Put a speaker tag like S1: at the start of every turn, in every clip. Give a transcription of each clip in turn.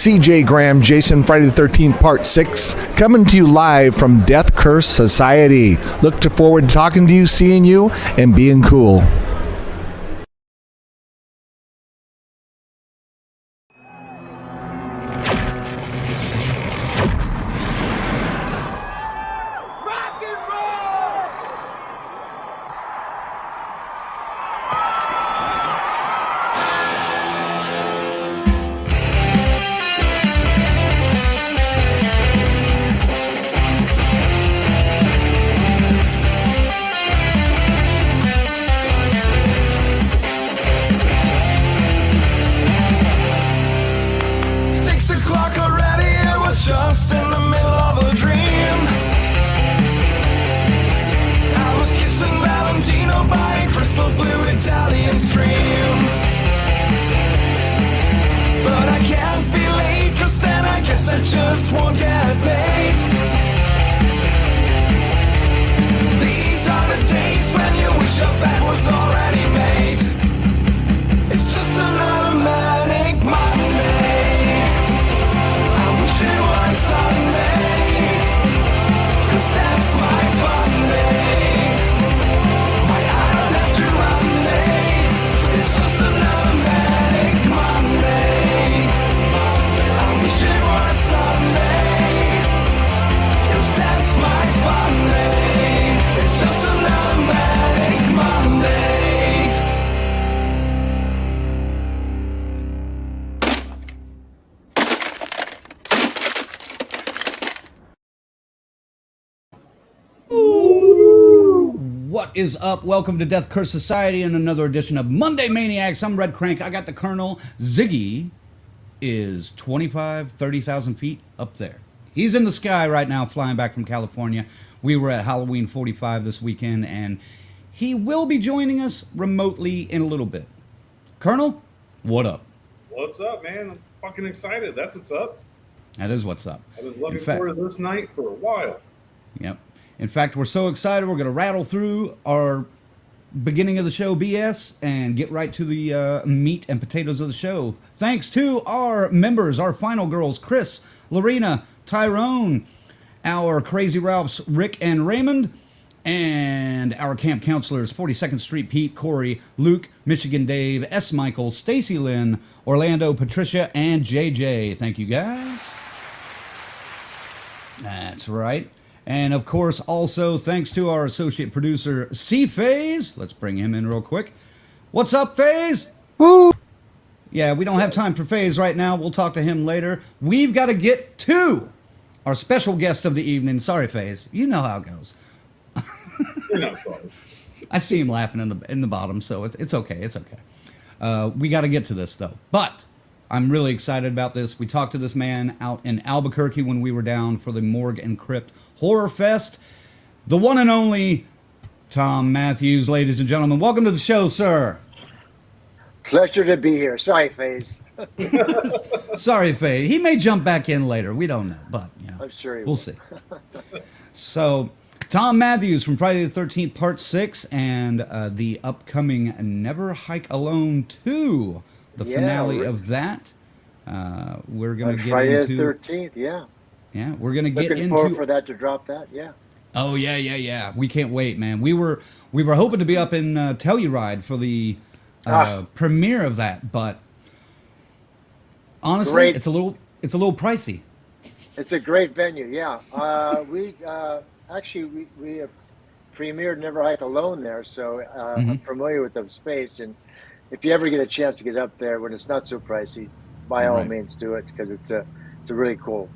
S1: CJ Graham, Jason, Friday the 13th, Part 6, coming to you live from Death Curse Society. Look forward to talking to you, seeing you, and being cool.
S2: What is up? Welcome to Death Curse Society and another edition of Monday Maniacs. I'm Red Crank. I got the Colonel. Ziggy is 30,000 feet up there. He's in the sky right now, flying back from California. We were at Halloween 45 this weekend, and he will be joining us remotely in a little bit. Colonel, what up?
S3: What's up, man? I'm fucking excited. That's what's up.
S2: That is what's up.
S3: I've been looking forward to this night for a while.
S2: Yep. In fact, we're so excited, we're going to rattle through our beginning of the show BS and get right to the meat and potatoes of the show. Thanks to our members, our final girls, Chris, Lorena, Tyrone, our Crazy Ralphs, Rick and Raymond, and our camp counselors, 42nd Street Pete, Corey, Luke, Michigan Dave, S. Michael, Stacy Lynn, Orlando, Patricia, and JJ. Thank you, guys. That's right. And, of course, also thanks to our associate producer, C-Phase. Let's bring him in real quick. What's up, Phase?
S4: Woo!
S2: Yeah, we don't have time for Phase right now. We'll talk to him later. We've got to get to our special guest of the evening. Sorry, Phase. You know how it goes.
S3: You're not sorry.
S2: I see him laughing in the bottom, so it's okay. It's okay. We got to get to this, though. But I'm really excited about this. We talked to this man out in Albuquerque when we were down for the Morgue and Crypt Horror Fest. The one and only Thom Mathews, ladies and gentlemen. Welcome to the show, sir.
S4: Pleasure to be here. Sorry, FaZe.
S2: Sorry, Faye. He may jump back in later. We don't know, but you know,
S4: I'm sure he
S2: we'll
S4: will.
S2: see. So, Thom Mathews from Friday the 13th, Part 6, and the upcoming Never Hike Alone 2, the finale of that. We're going to get
S4: Friday
S2: into...
S4: the 13th, yeah.
S2: Yeah, we're going to get
S4: Looking
S2: into...
S4: forward for that to drop that, yeah.
S2: Oh, yeah. We can't wait, man. We were hoping to be up in Telluride for the premiere of that, but honestly, it's a little pricey.
S4: It's a great venue, yeah. We premiered Never Hike Alone there, so I'm familiar with the space. And if you ever get a chance to get up there when it's not so pricey, by all means do it, because it's a really cool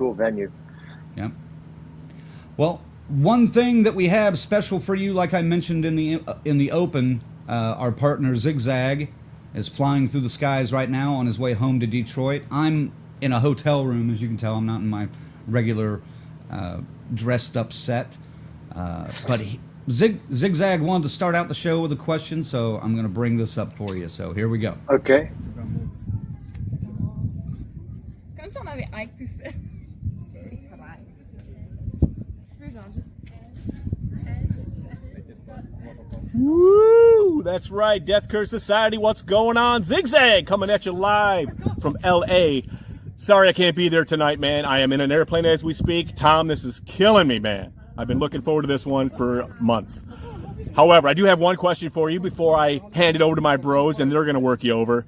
S4: venue.
S2: Yeah. Well, one thing that we have special for you, like I mentioned in the open, our partner Zigzag is flying through the skies right now on his way home to Detroit. I'm in a hotel room, as you can tell. I'm not in my regular dressed up set. But Zigzag wanted to start out the show with a question, so I'm going to bring this up for you. So here we go.
S4: Okay.
S5: Woo! That's right, Death Curse Society. What's going on? Zigzag coming at you live from LA. Sorry I can't be there tonight, man. I am in an airplane as we speak. Tom, this is killing me, man. I've been looking forward to this one for months. However, I do have one question for you before I hand it over to my bros, and they're going to work you over.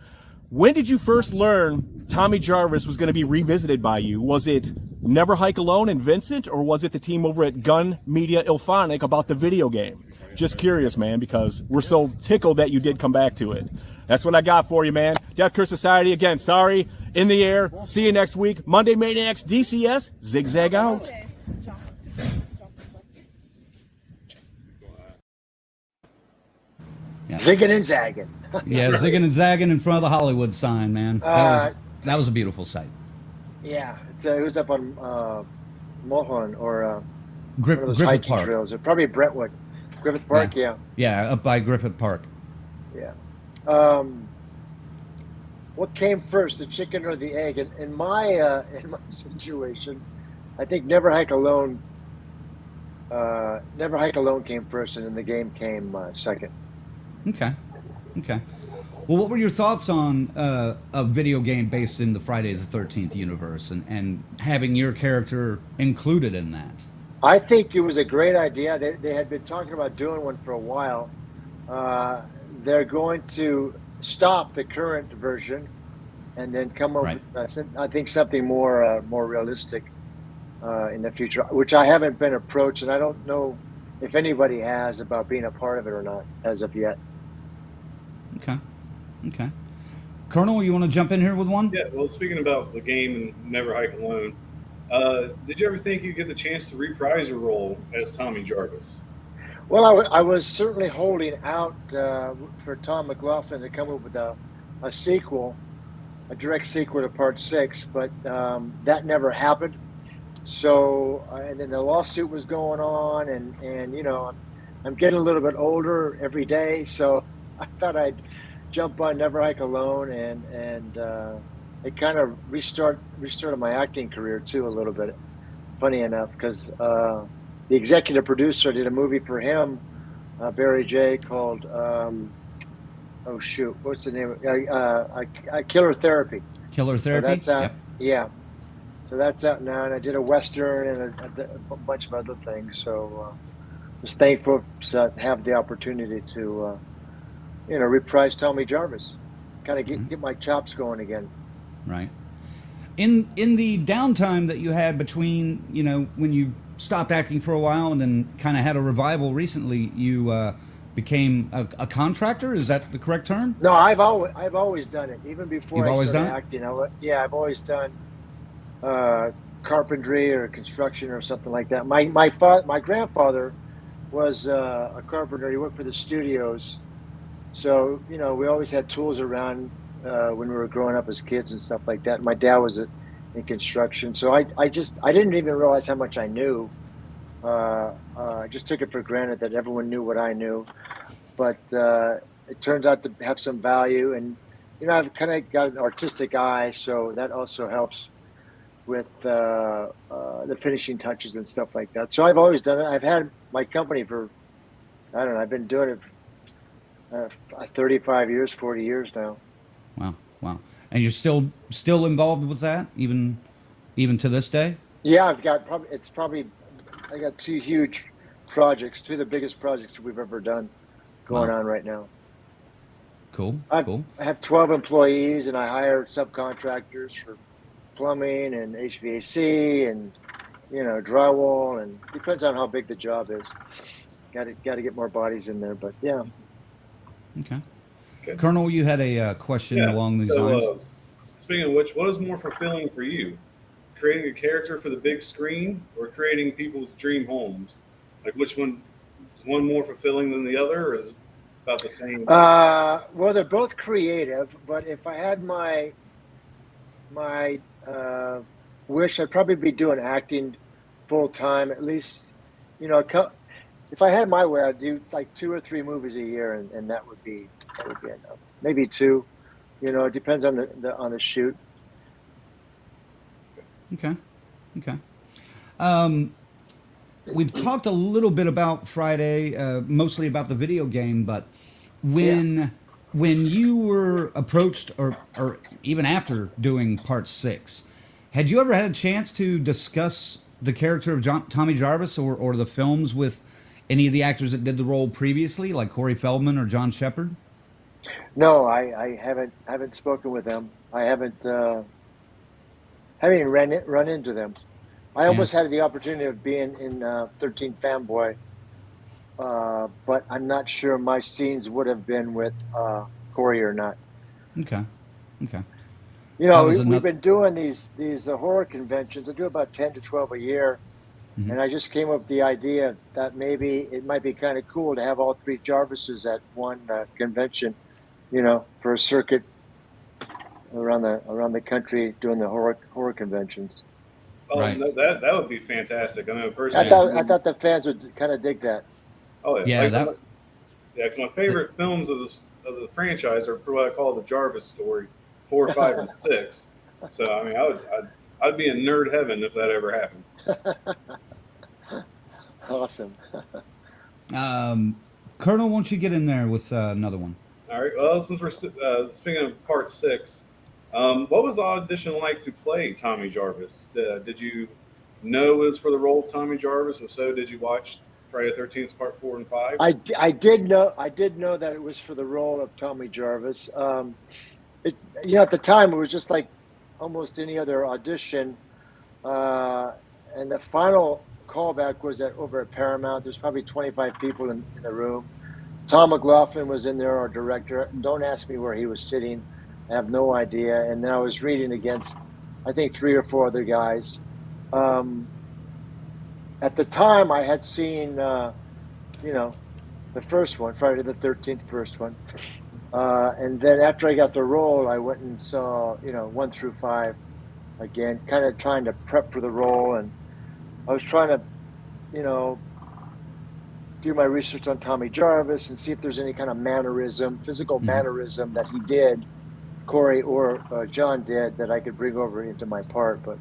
S5: When did you first learn Tommy Jarvis was going to be revisited by you? Was it Never Hike Alone and Vincent, or was it the team over at Gun Media Ilphonic about the video game? Just curious, man, because we're so tickled that you did come back to it. That's what I got for you, man. Death Curse Society, again, sorry, in the air. See you next week. Monday Maniacs, DCS, zigzag out.
S2: Yeah.
S4: Zigging and zagging.
S2: Yeah, zigging and zagging in front of the Hollywood sign, man. That was a beautiful sight.
S4: Yeah, it was up on Mulholland or one of those
S2: Griffith
S4: hiking
S2: Park.
S4: trails. Or probably Brentwood. Griffith Park, yeah.
S2: Yeah, up by Griffith Park.
S4: Yeah. What came first, the chicken or the egg? In my situation, I think Never Hike Alone came first, and then the game came second.
S2: Okay. Well, what were your thoughts on a video game based in the Friday the 13th universe and having your character included in that?
S4: I think it was a great idea. They had been talking about doing one for a while. They're going to stop the current version and then come up with, I think, something more realistic in the future, which I haven't been approached, and I don't know if anybody has about being a part of it or not as of yet.
S2: Okay. Colonel, you want to jump in here with one?
S3: Yeah, well, speaking about the game and Never Hike Alone, did you ever think you'd get the chance to reprise your role as Tommy Jarvis?
S4: Well, I was certainly holding out for Tom McLaughlin to come up with a sequel, a direct sequel to Part 6, but that never happened. So, and then the lawsuit was going on, and you know, I'm getting a little bit older every day, so I thought I'd jump on Never Hike Alone, and it kind of restarted my acting career too a little bit. Funny enough, because the executive producer did a movie for him, Barry J, called oh shoot, what's the name? Killer Therapy.
S2: Killer Therapy.
S4: So that's out.
S2: Yep.
S4: Yeah. So that's out now, and I did a Western and a bunch of other things. So I was thankful to have the opportunity to, reprise Tommy Jarvis, kind of get my chops going again.
S2: Right. In the downtime that you had between, when you stopped acting for a while and then kind of had a revival recently, you became a contractor. Is that the correct term?
S4: No, I've always done it, even before I started acting. I've always done carpentry or construction or something like that. My grandfather was a carpenter. He worked for the studios, so we always had tools around when we were growing up as kids and stuff like that. My dad was in construction, so I didn't even realize how much I knew. I just took it for granted that everyone knew what I knew, but it turns out to have some value. And I've kind of got an artistic eye, so that also helps with the finishing touches and stuff like that. So I've always done it. I've had my company for, I don't know, I've been doing it 35 years, 40 years now.
S2: Wow. And you're still involved with that, even to this day?
S4: Yeah, I got two huge projects, two of the biggest projects we've ever done going on right now.
S2: Cool.
S4: I have 12 employees, and I hire subcontractors for plumbing and HVAC and drywall, and depends on how big the job is. Got to get more bodies in there, but yeah.
S2: Okay. Colonel, you had a question along these lines.
S3: Speaking of which, what is more fulfilling for you? Creating a character for the big screen or creating people's dream homes? Like, which one is one more fulfilling than the other, or is it about the same?
S4: Well, they're both creative, but if I had my wish, I'd probably be doing acting full time, at least. If I had my way, I'd do like 2 or 3 movies a year, and that would be enough. Maybe 2. It depends on the shoot.
S2: Okay. We've talked a little bit about Friday, mostly about the video game, but when you were approached, or even after doing Part 6, Had you ever had a chance to discuss the character of Tommy Jarvis or the films with any of the actors that did the role previously, like Corey Feldman or John Shepard?
S4: No, I haven't spoken with them. I haven't even run into them. I
S2: Yeah.
S4: almost had the opportunity of being in 13 Fanboy, but I'm not sure my scenes would have been with Corey or not.
S2: Okay. Okay.
S4: You
S2: That
S4: know,
S2: was
S4: we've
S2: another.
S4: been doing these horror conventions. I do about 10 to 12 a year,
S2: Mhm.
S4: and I just came up with the idea that maybe it might be kind of cool to have all three Jarvises at one convention. You know, for a circuit around the country doing the horror conventions.
S3: Oh,
S2: Right.
S3: no, that would be fantastic. I mean,
S4: I
S3: personally,
S2: Yeah.
S4: thought I thought the fans would kind of dig that.
S3: oh yeah,
S2: Yeah.
S3: like
S2: That.
S3: yeah, because my favorite films of the franchise are what I call the Jarvis story, 4, 5, and 6. So I mean, I'd be in nerd heaven if that ever happened.
S4: Awesome.
S2: Colonel, won't you get in there with another one?
S3: All right. Well, since we're speaking of part 6, what was the audition like to play Tommy Jarvis? Did you know it was for the role of Tommy Jarvis? If so, did you watch Friday the 13th Part 4 and 5?
S4: I did know that it was for the role of Tommy Jarvis. At the time it was just like almost any other audition, and the final callback was over at Paramount. There's probably 25 people in the room. Tom McLaughlin was in there, our director. Don't ask me where he was sitting. I have no idea. And then I was reading against, I think, 3 or 4 other guys. At the time, I had seen, the first one, Friday the 13th, first one. And then after I got the role, I went and saw, 1 through 5 again, kind of trying to prep for the role. And I was trying to, do my research on Tommy Jarvis and see if there's any kind of physical mannerism that he did, Corey or John did, that I could bring over into my part. But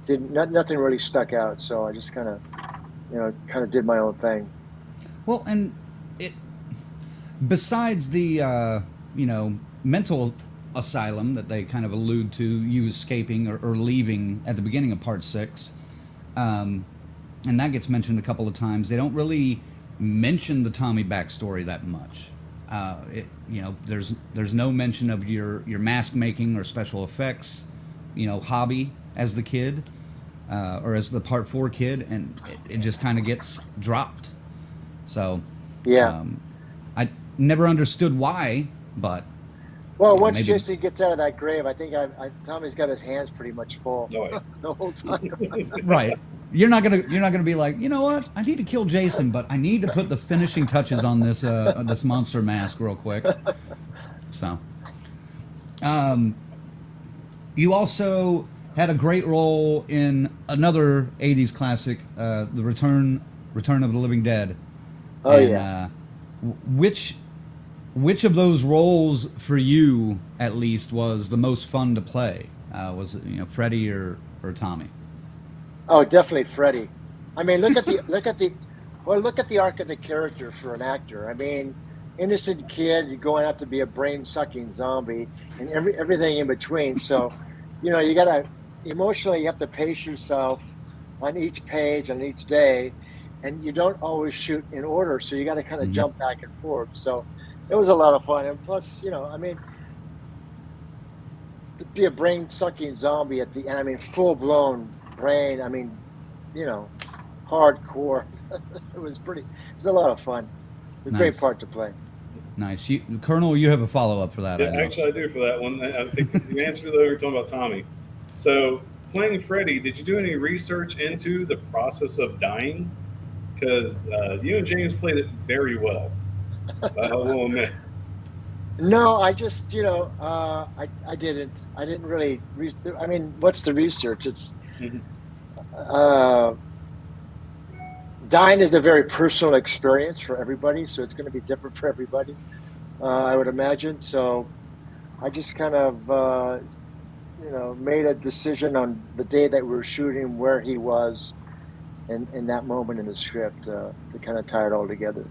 S4: nothing really stuck out. So I just kind of did my own thing.
S2: Well, and besides the mental asylum that they kind of allude to you escaping or leaving at the beginning of part 6, and that gets mentioned a couple of times, they don't really mention the Tommy backstory that much. There's no mention of your mask making or special effects hobby as the kid, or as the part 4 kid, and it just kind of gets dropped. So
S4: yeah,
S2: I never understood why, but
S4: once
S2: maybe.
S4: Jason gets out of that grave, I think Tommy's got his hands pretty much full
S3: No.
S4: the whole time.
S2: Right. You're not gonna be like, you know what? I need to kill Jason, but I need to put the finishing touches on this monster mask real quick. So, you also had a great role in another '80s classic, the Return of the Living Dead.
S4: Oh,
S2: and,
S4: yeah.
S2: Which of those roles for you, at least, was the most fun to play? Was it Freddy or Tommy?
S4: Oh, definitely Freddy. I mean, look at the arc of the character for an actor. I mean, innocent kid going out to be a brain-sucking zombie, and everything in between. So, you gotta emotionally, you have to pace yourself on each page, on each day, and you don't always shoot in order. So you got to kind of jump back and forth. So it was a lot of fun, and plus, I mean, to be a brain-sucking zombie at the end. I mean, full-blown brain. I mean, hardcore. It was a lot of fun. It's a
S2: Nice.
S4: great part to play.
S2: Nice. Colonel, you have a follow-up for that.
S3: Yeah,
S2: I know.
S3: actually, I do for that one. I think the answer though, you're talking about Tommy. So playing Freddy, did you do any research into the process of dying? Because you and James played it very well. I will admit.
S4: No, I just, I didn't really. I mean, what's the research? It's dying is a very personal experience for everybody, so it's going to be different for everybody, I would imagine. So I just kind of, made a decision on the day that we were shooting where he was in that moment in the script to kind of tie it all together.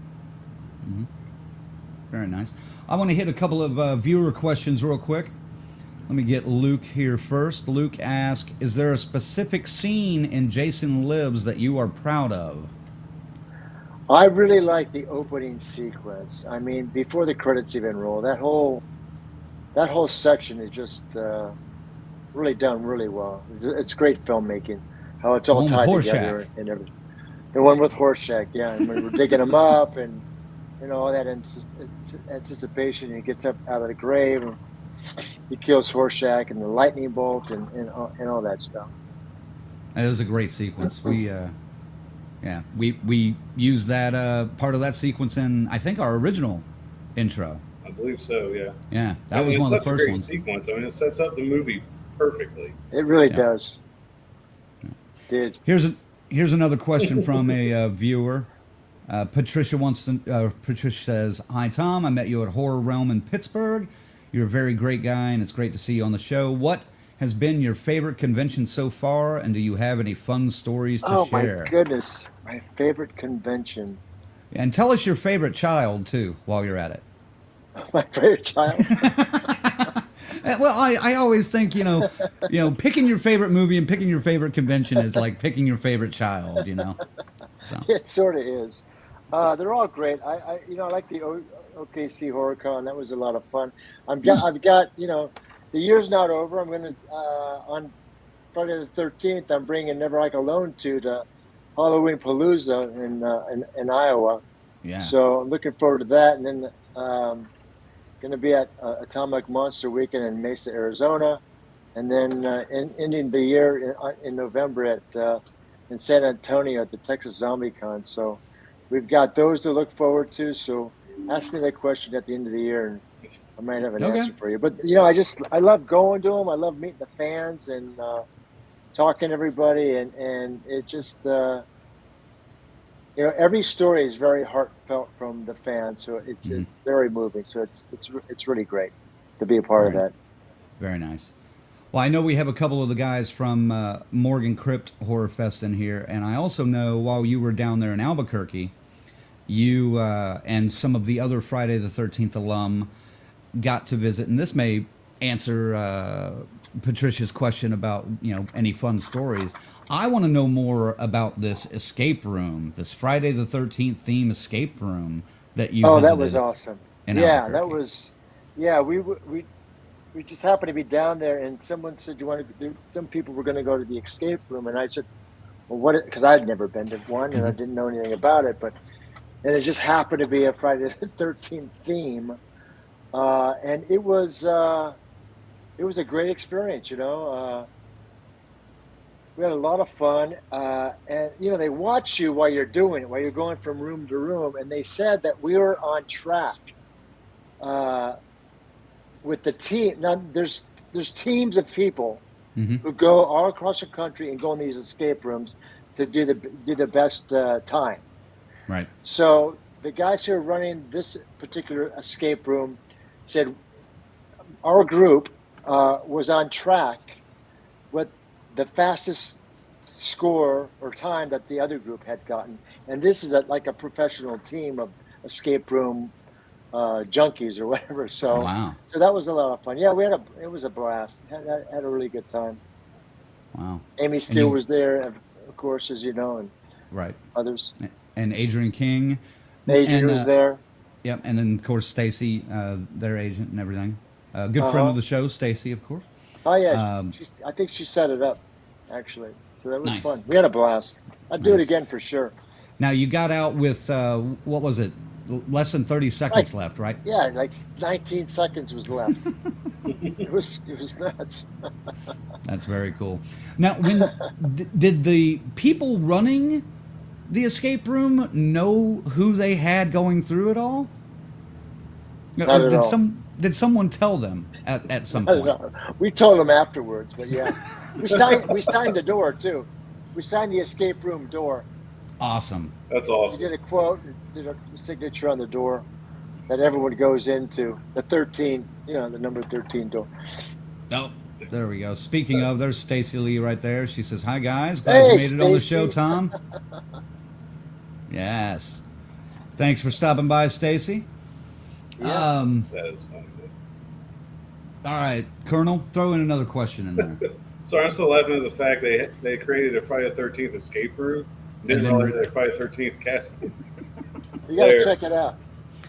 S2: Very nice. I want to hit a couple of viewer questions real quick. Let me get Luke here first. Luke asks, is there a specific scene in Jason Lives that you are proud of?
S4: I really like the opening sequence. I mean, before the credits even roll, that whole section is just really done really well. It's great filmmaking, how it's all
S2: One with
S4: tied
S2: Horseshack.
S4: together and everything. The one with Horseshack, yeah, and when we're digging him up, and all that anticipation. He gets up out of the grave, and he kills Horseshack, and the lightning bolt, and all that stuff.
S2: That is a great sequence. We used that part of that sequence in, I think, our original intro.
S3: I believe so. Yeah.
S2: Yeah, that was one of the first ones.
S3: Sequence. I mean, it sets up the movie perfectly.
S4: It really does. Did
S2: Here's another question from a viewer. Patricia Patricia says, "Hi Tom, I met you at Horror Realm in Pittsburgh. You're a very great guy, and it's great to see you on the show. What has been your favorite convention so far, and do you have any fun stories to share?"
S4: Oh my goodness, my favorite convention.
S2: And tell us your favorite child too, while you're at it.
S4: My favorite child.
S2: Well, I always think, picking your favorite movie and picking your favorite convention is like picking your favorite child, So.
S4: It sort of is. They're all great. I like the OKC HorrorCon. That was a lot of fun. I've got the year's not over. I'm going to on Friday the 13th. I'm bringing Never Hike Alone to Halloween Palooza in Iowa.
S2: Yeah.
S4: So I'm looking forward to that, and then going to be at Atomic Monster Weekend in Mesa, Arizona, and then ending the year in November in San Antonio at the Texas Zombie Con. So we've got those to look forward to. So ask me that question at the end of the year, and I might have an answer for you. But I love going to them. I love meeting the fans and talking to everybody, and it just every story is very heartfelt from the fans. So it's very moving. So it's really great to be a part of that.
S2: Very nice. Well, I know we have a couple of the guys from Morgan Crypt Horror Fest in here, and I also know while you were down there in Albuquerque, you and some of the other Friday the 13th alum got to visit, and this may answer Patricia's question about any fun stories. I want to know more about this escape room, this Friday the 13th theme escape room that you visited.
S4: That was awesome. Yeah, that was. Yeah, we just happened to be down there, and someone said you wanted to do. Some people were going to go to the escape room, and I said, "Well, what?" Because I had never been to one, and I didn't know anything about it. And it just happened to be a Friday the 13th theme, and it was a great experience. We had a lot of fun, and they watch you while you're doing it, while you're going from room to room, and they said that we were on track. With the team, now there's teams of people who go all across the country and go in these escape rooms to do the best time.
S2: Right.
S4: So the guys who are running this particular escape room said our group was on track with the fastest score or time that the other group had gotten, and this is like a professional team of escape room junkies or whatever. So,
S2: wow.
S4: So that was a lot of fun. Yeah, it was a blast. Had a really good time.
S2: Wow.
S4: Amy Steele was there, of course, as you know, and
S2: right.
S4: Others.
S2: And Adrian King.
S4: Adrian was there.
S2: Yep, and then of course Stacy, their agent and everything. Good friend of the show, Stacy, of course.
S4: Oh yeah, I think she set it up, actually. So that was
S2: nice.
S4: Fun. We had a blast. I'd do it again for sure.
S2: Now you got out with what was it? Less than 30 seconds left, right?
S4: Yeah, like 19 seconds was left. It was nuts.
S2: That's very cool. Now, when did the people running the escape room know who they had going through it all?
S4: Not at all.
S2: Did someone tell them at some point?
S4: We told them afterwards, but yeah, we signed the door too. We signed the escape room door.
S2: Awesome.
S3: That's awesome.
S4: We did a quote, did a signature on the door that everyone goes into. The 13, the number 13 door.
S2: Oh, there we go. Speaking of, there's Stacy Lee right there. She says, "Hi guys, glad you made it on the show, Tom." Yes. Thanks for stopping by, Stacy.
S4: Yeah.
S3: That is funny.
S2: All right, Colonel, throw in another question in there.
S3: Sorry, I'm still laughing at the fact they created a Friday the 13th escape room. Didn't realize that Friday the 13th cast.
S4: You got to check it out.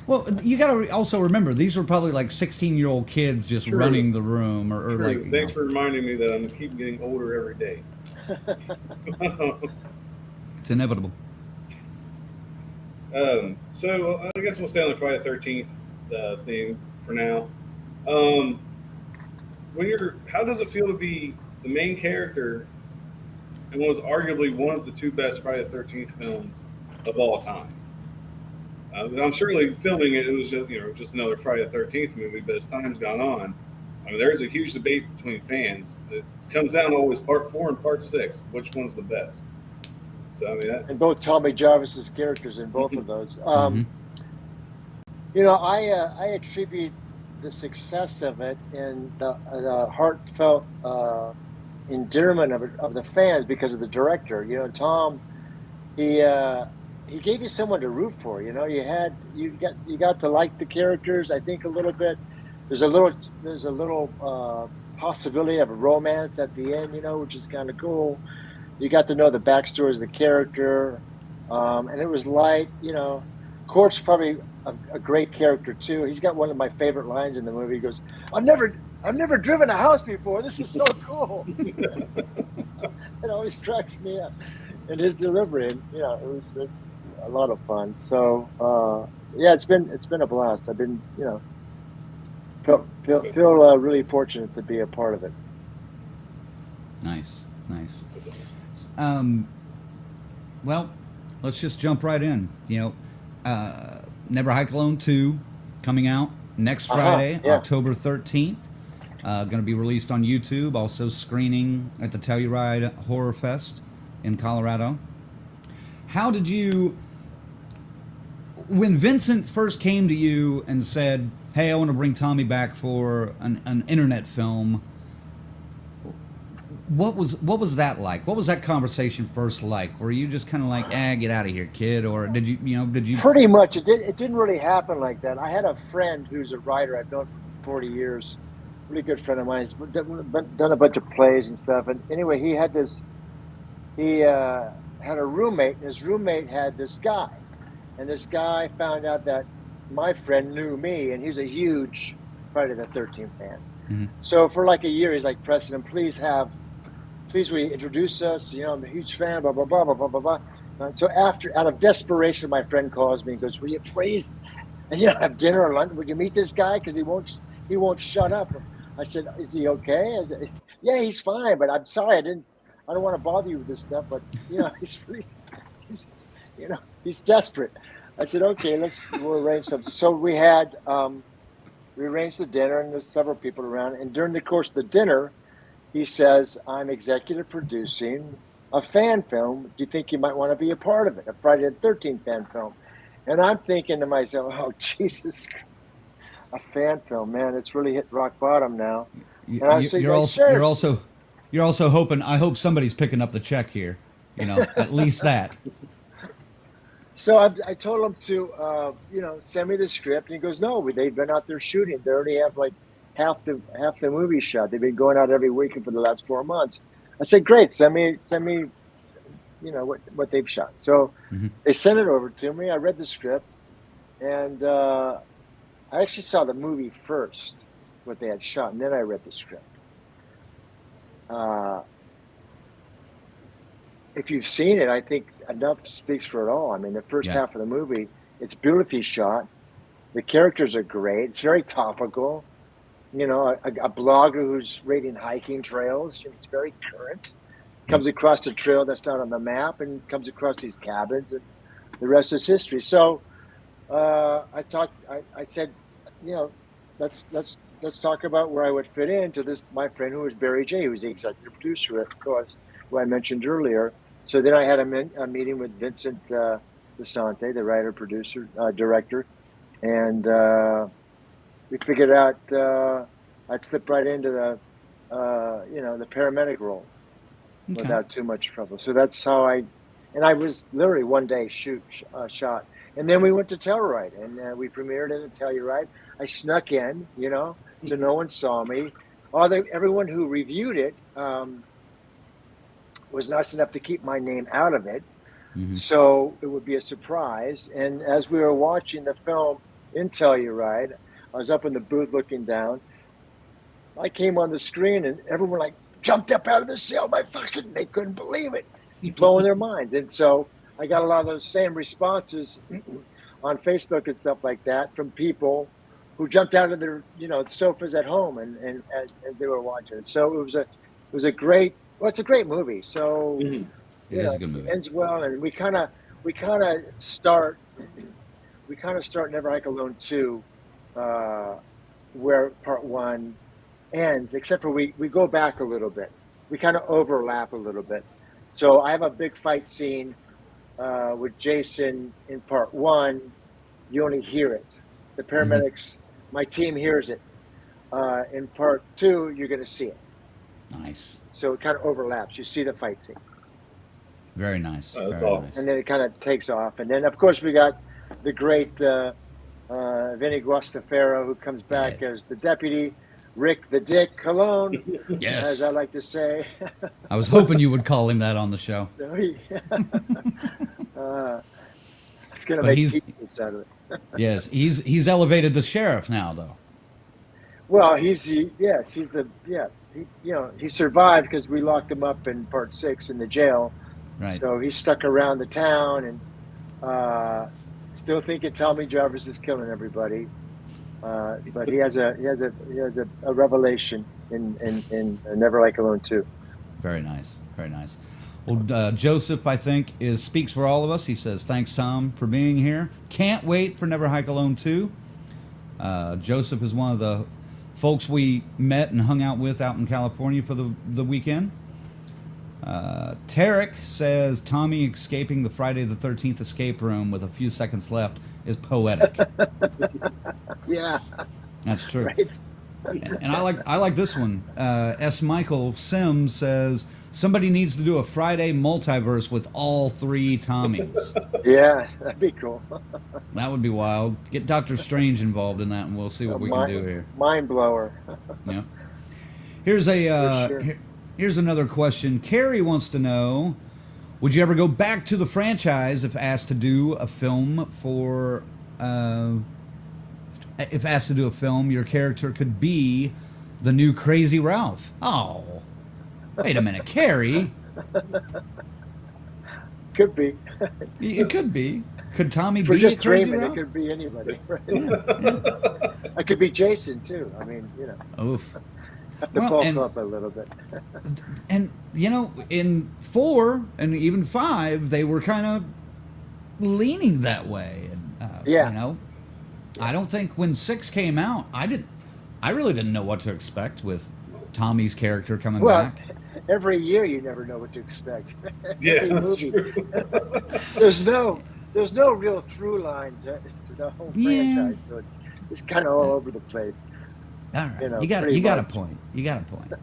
S2: Well, you got to also remember these were probably like 16-year-old kids just
S3: True.
S2: running the room, or
S3: True.
S2: like.
S3: Thanks for reminding me that I'm keep getting older every day.
S2: It's inevitable.
S3: So I guess we'll stay on the Friday the 13th theme for now. How does it feel to be the main character in what was arguably one of the two best Friday the 13th films of all time? I'm certainly filming it. It was just another Friday the 13th movie, but as time's gone on, I mean, there's a huge debate between fans. It comes down to always part 4 and part 6. Which one's the best? So I mean,
S4: and both Tommy Jarvis's characters in both of those. I attribute the success of it and the heartfelt endearment of the fans because of the director. Tom, he gave you someone to root for. You got to like the characters. I think a little bit. There's a little possibility of a romance at the end, which is kind of cool. You got to know the backstories of the character, and it was light. Court's probably a great character too. He's got one of my favorite lines in the movie. He goes, "I've never driven a house before. This is so cool." It always cracks me up. And his delivery, and it's a lot of fun. So it's been a blast. I've been feel really fortunate to be a part of it.
S2: Nice. Well, let's just jump right in. Never Hike Alone 2 coming out next Friday, October 13th. Going to be released on YouTube, also screening at the Telluride Horror Fest in Colorado. How did you, when Vincent first came to you and said, "Hey, I want to bring Tommy back for an internet film," what was that like? What was that conversation first like? Were you just kind of like, get out of here, kid? Or did you?
S4: Pretty much. It didn't really happen like that. I had a friend who's a writer I've known for 40 years, really good friend of mine. He's done a bunch of plays and stuff. And anyway, he had a roommate, and his roommate had this guy. And this guy found out that my friend knew me, and he's a huge Friday the 13th fan. Mm-hmm. So for like a year, he's like, "Preston, please will you introduce us? I'm a huge fan, blah, blah, blah, blah, blah, blah, blah." And so out of desperation, my friend calls me and goes, "Will you please, have dinner or lunch? Would you meet this guy? Because he won't shut up." I said, "Is he okay?" I said, "Yeah, he's fine, but I'm sorry, I don't want to bother you with this stuff, but he's desperate." I said, "Okay, we'll arrange something." So we arranged the dinner, and there's several people around. And during the course of the dinner, he says, "I'm executive producing a fan film. Do you think you might want to be a part of it? A Friday the 13th fan film?" And I'm thinking to myself, "Oh, Jesus, a fan film, man, it's really hit rock bottom now." And I said,
S2: you're also hoping. I hope somebody's picking up the check here. At least that.
S4: So I told him to, send me the script, and he goes, "No, they've been out there shooting. They already have like half the movie shot. They've been going out every weekend for the last 4 months." I said, "Great, send me, what they've shot." So they sent it over to me. I read the script, and I actually saw the movie first, what they had shot, and then I read the script. If you've seen it, I think enough speaks for it all. I mean, the first half of the movie, it's beautifully shot. The characters are great. It's very topical. A blogger who's rating hiking trails. It's very current. Comes across the trail that's not on the map and comes across these cabins, and the rest is history. So I said, let's talk about where I would fit into this. My friend who was Barry J, who's the executive producer, of course, who I mentioned earlier. So then I had a meeting with Vincent DeSante, the writer, producer, director, and we figured out I'd slip right into the paramedic role without too much trouble. So that's how I was literally one day shot. And then we went to Telluride, and we premiered it at Telluride. I snuck in, so no one saw me. Everyone who reviewed it was nice enough to keep my name out of it, so it would be a surprise. And as we were watching the film in Telluride, I was up in the booth looking down. I came on the screen, and everyone jumped up out of the cell. They couldn't believe it. It's blowing their minds. And so I got a lot of those same responses on Facebook and stuff like that from people who jumped out of their sofas at home and as they were watching it. So it was a great. Well, it's a great movie. So
S2: it is a good movie.
S4: It ends well, and we kind of start Never Hike Alone 2, where part 1 ends. Except for we go back a little bit. We kind of overlap a little bit. So I have a big fight scene with Jason in part 1. You only hear it. The paramedics, my team hears it. In part 2, you're going to see it.
S2: Nice.
S4: So it kind of overlaps. You see the fight scene.
S2: Very nice.
S3: Oh, that's
S2: Very
S3: awesome.
S2: nice.
S4: And then it kind of takes off. And then, of course, we got the great Vinny Guastafaro, who comes back as the deputy, Rick the Dick Cologne,
S2: Yes.
S4: as I like to say.
S2: I was hoping you would call him that on the show.
S4: It's going to
S2: But
S4: make
S2: he's-
S4: t-shirts out of it.
S2: Yes, he's elevated to sheriff now, though.
S4: Well, he survived because we locked him up in part 6 in the jail.
S2: Right.
S4: So he's stuck around the town and still thinking Tommy Jarvis is killing everybody. But he has a revelation in Never Hike Alone 2.
S2: Very nice. Very nice. Well, Joseph, I think, speaks for all of us. He says, thanks, Tom, for being here. Can't wait for Never Hike Alone 2. Joseph is one of the folks we met and hung out with out in California for the weekend. Tarek says, Tommy escaping the Friday the 13th escape room with a few seconds left is poetic.
S4: Yeah.
S2: That's true.
S4: Right.
S2: And I like this one. S. Michael Sims says, somebody needs to do a Friday multiverse with all 3 Tommies.
S4: Yeah, that'd be cool.
S2: That would be wild. Get Doctor Strange involved in that, and we'll see what we can do here.
S4: Mind blower.
S2: Yeah. Here's
S4: sure.
S2: Here's another question. Carrie wants to know: would you ever go back to the franchise if asked to do a film for? If asked to do a film, your character could be the new Crazy Ralph. Oh, wait a minute, Carrie.
S4: Could be.
S2: It could be. Could Tommy
S4: For
S2: be
S4: just
S2: a Crazy
S4: dreaming, it
S2: Ralph?
S4: could be anybody. I could be Jason too. I mean,
S2: Oof.
S4: have to
S2: Well,
S4: bulk
S2: and-
S4: up a little bit.
S2: And in 4 and even 5, they were kind of leaning that way. And
S4: Yeah.
S2: I don't think when 6 came out, I really didn't know what to expect with Tommy's character coming
S4: Well,
S2: back.
S4: every year you never know what to expect.
S3: Yeah,
S4: Every
S3: that's
S4: movie.
S3: true.
S4: There's no real through line to the whole
S2: Yeah.
S4: franchise, so it's kind of all over the place.
S2: All right,
S4: you know,
S2: you got
S4: pretty
S2: a
S4: much.
S2: point. You got a point.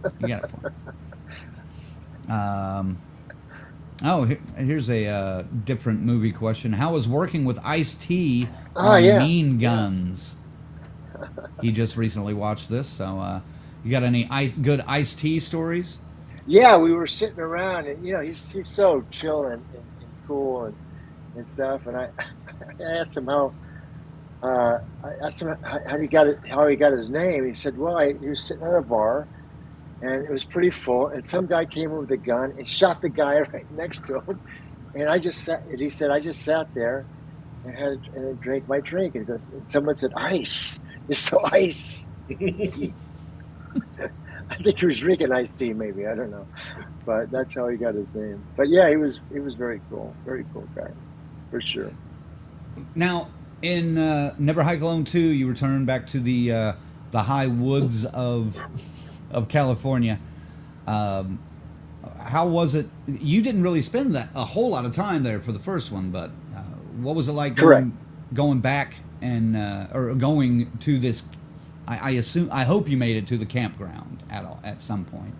S2: Here's a different movie question. How was working with Ice-T on
S4: yeah.
S2: Mean Guns? He just recently watched this, so you got any good Ice-T stories?
S4: Yeah, we were sitting around, and he's so chill and cool and stuff. And I asked him how he got his name. He said, "Well, he was sitting at a bar, and it was pretty full, and some guy came over with a gun and shot the guy right next to him, and I just sat." And he said, "I just sat there and drank my drink." And someone said, "Ice, you're so ice." I think he was drinking iced tea, maybe, I don't know, but that's how he got his name. But yeah, he was very cool guy, for sure.
S2: Now, in Never Hike Alone 2, you return back to the high woods of California. How was it? You didn't really spend a whole lot of time there for the first one, but what was it like going back and or going to this? I hope you made it to the campground at some point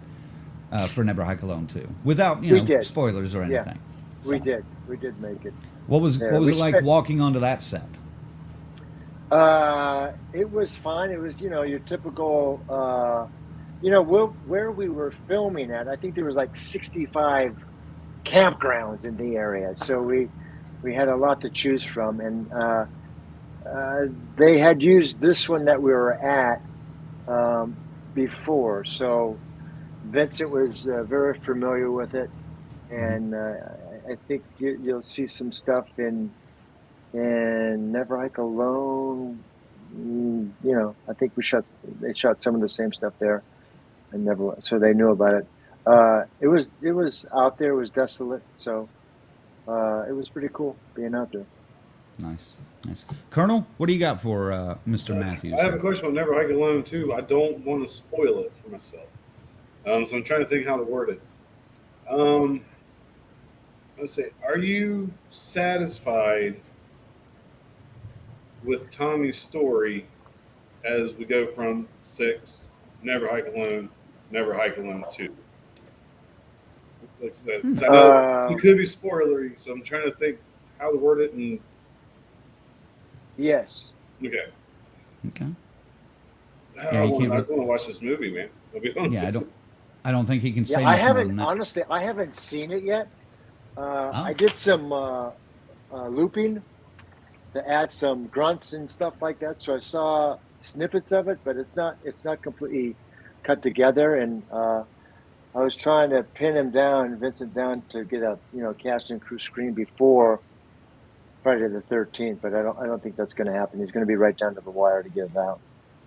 S2: for Never Hike Alone 2, without
S4: We did.
S2: spoilers or anything.
S4: We did make it.
S2: What was
S4: there.
S2: what was
S4: We
S2: it like
S4: spent-
S2: walking onto that set?
S4: It was fine. It was, your typical, where we were filming at. I think there was like 65 campgrounds in the area, so we had a lot to choose from, and they had used this one that we were at before, so Vincent was very familiar with it, and I think you'll see some stuff in Never Hike Alone. I think they shot some of the same stuff there, and never, so they knew about it. It was out there. It was desolate, so it was pretty cool being out there.
S2: Nice. Colonel, what do you got for Mr. Mathews?
S3: I have a question on Never Hike Alone too. I don't want to spoil it for myself, so I'm trying to think how to word it. Let's say, are you satisfied with Tommy's story as we go from 6, Never Hike Alone, Never Hike Alone 2? I know it could be spoilery, so I'm trying to think how to word it. And
S4: yes.
S3: Okay.
S2: Yeah,
S3: I want to watch this movie, man. I'll be honest.
S2: Yeah, I don't think he can say.
S4: Yeah, I
S2: much more
S4: haven't
S2: than that.
S4: honestly. I haven't seen it yet. I did some looping to add some grunts and stuff like that. So I saw snippets of it, but it's not completely cut together. And I was trying to pin Vincent down, to get a cast and crew screen before Friday the 13th. But I don't think that's going to happen. He's going to be right down to the wire to get it out.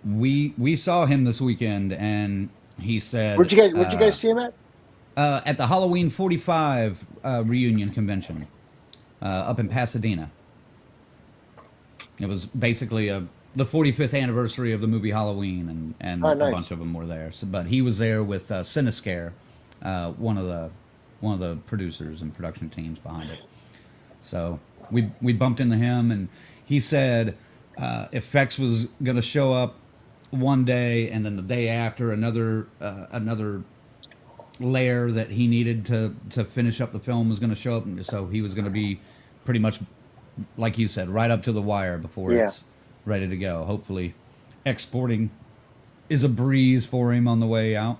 S2: We saw him this weekend, and he said,
S4: Where'd you guys see him at?
S2: At the Halloween 45 reunion convention up in Pasadena. It was basically the 45th anniversary of the movie Halloween, and
S4: nice.
S2: A bunch of them were there. So, but he was there with Cinescare, one of the producers and production teams behind it. So we bumped into him, and he said effects was going to show up one day, and then the day after another layer that he needed to finish up the film was going to show up, and so he was going to be pretty much, like you said, right up to the wire before it's ready to go. Hopefully exporting is a breeze for him on the way out,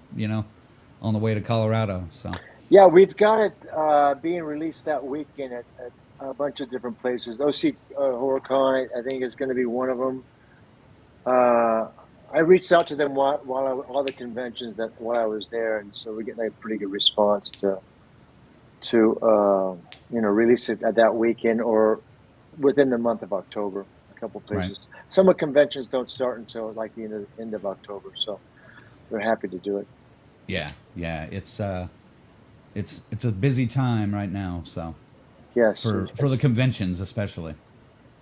S2: on the way to Colorado. So
S4: yeah, we've got it being released that weekend at a bunch of different places. OC HorrorCon, I think, is going to be one of them. I reached out to them while all the conventions while I was there, and so we're getting a pretty good response to release it at that weekend or within the month of October. A couple places. Right. Some of the conventions don't start until like the end of October, so we're happy to do it.
S2: Yeah, it's a busy time right now. So
S4: yes,
S2: for the conventions especially,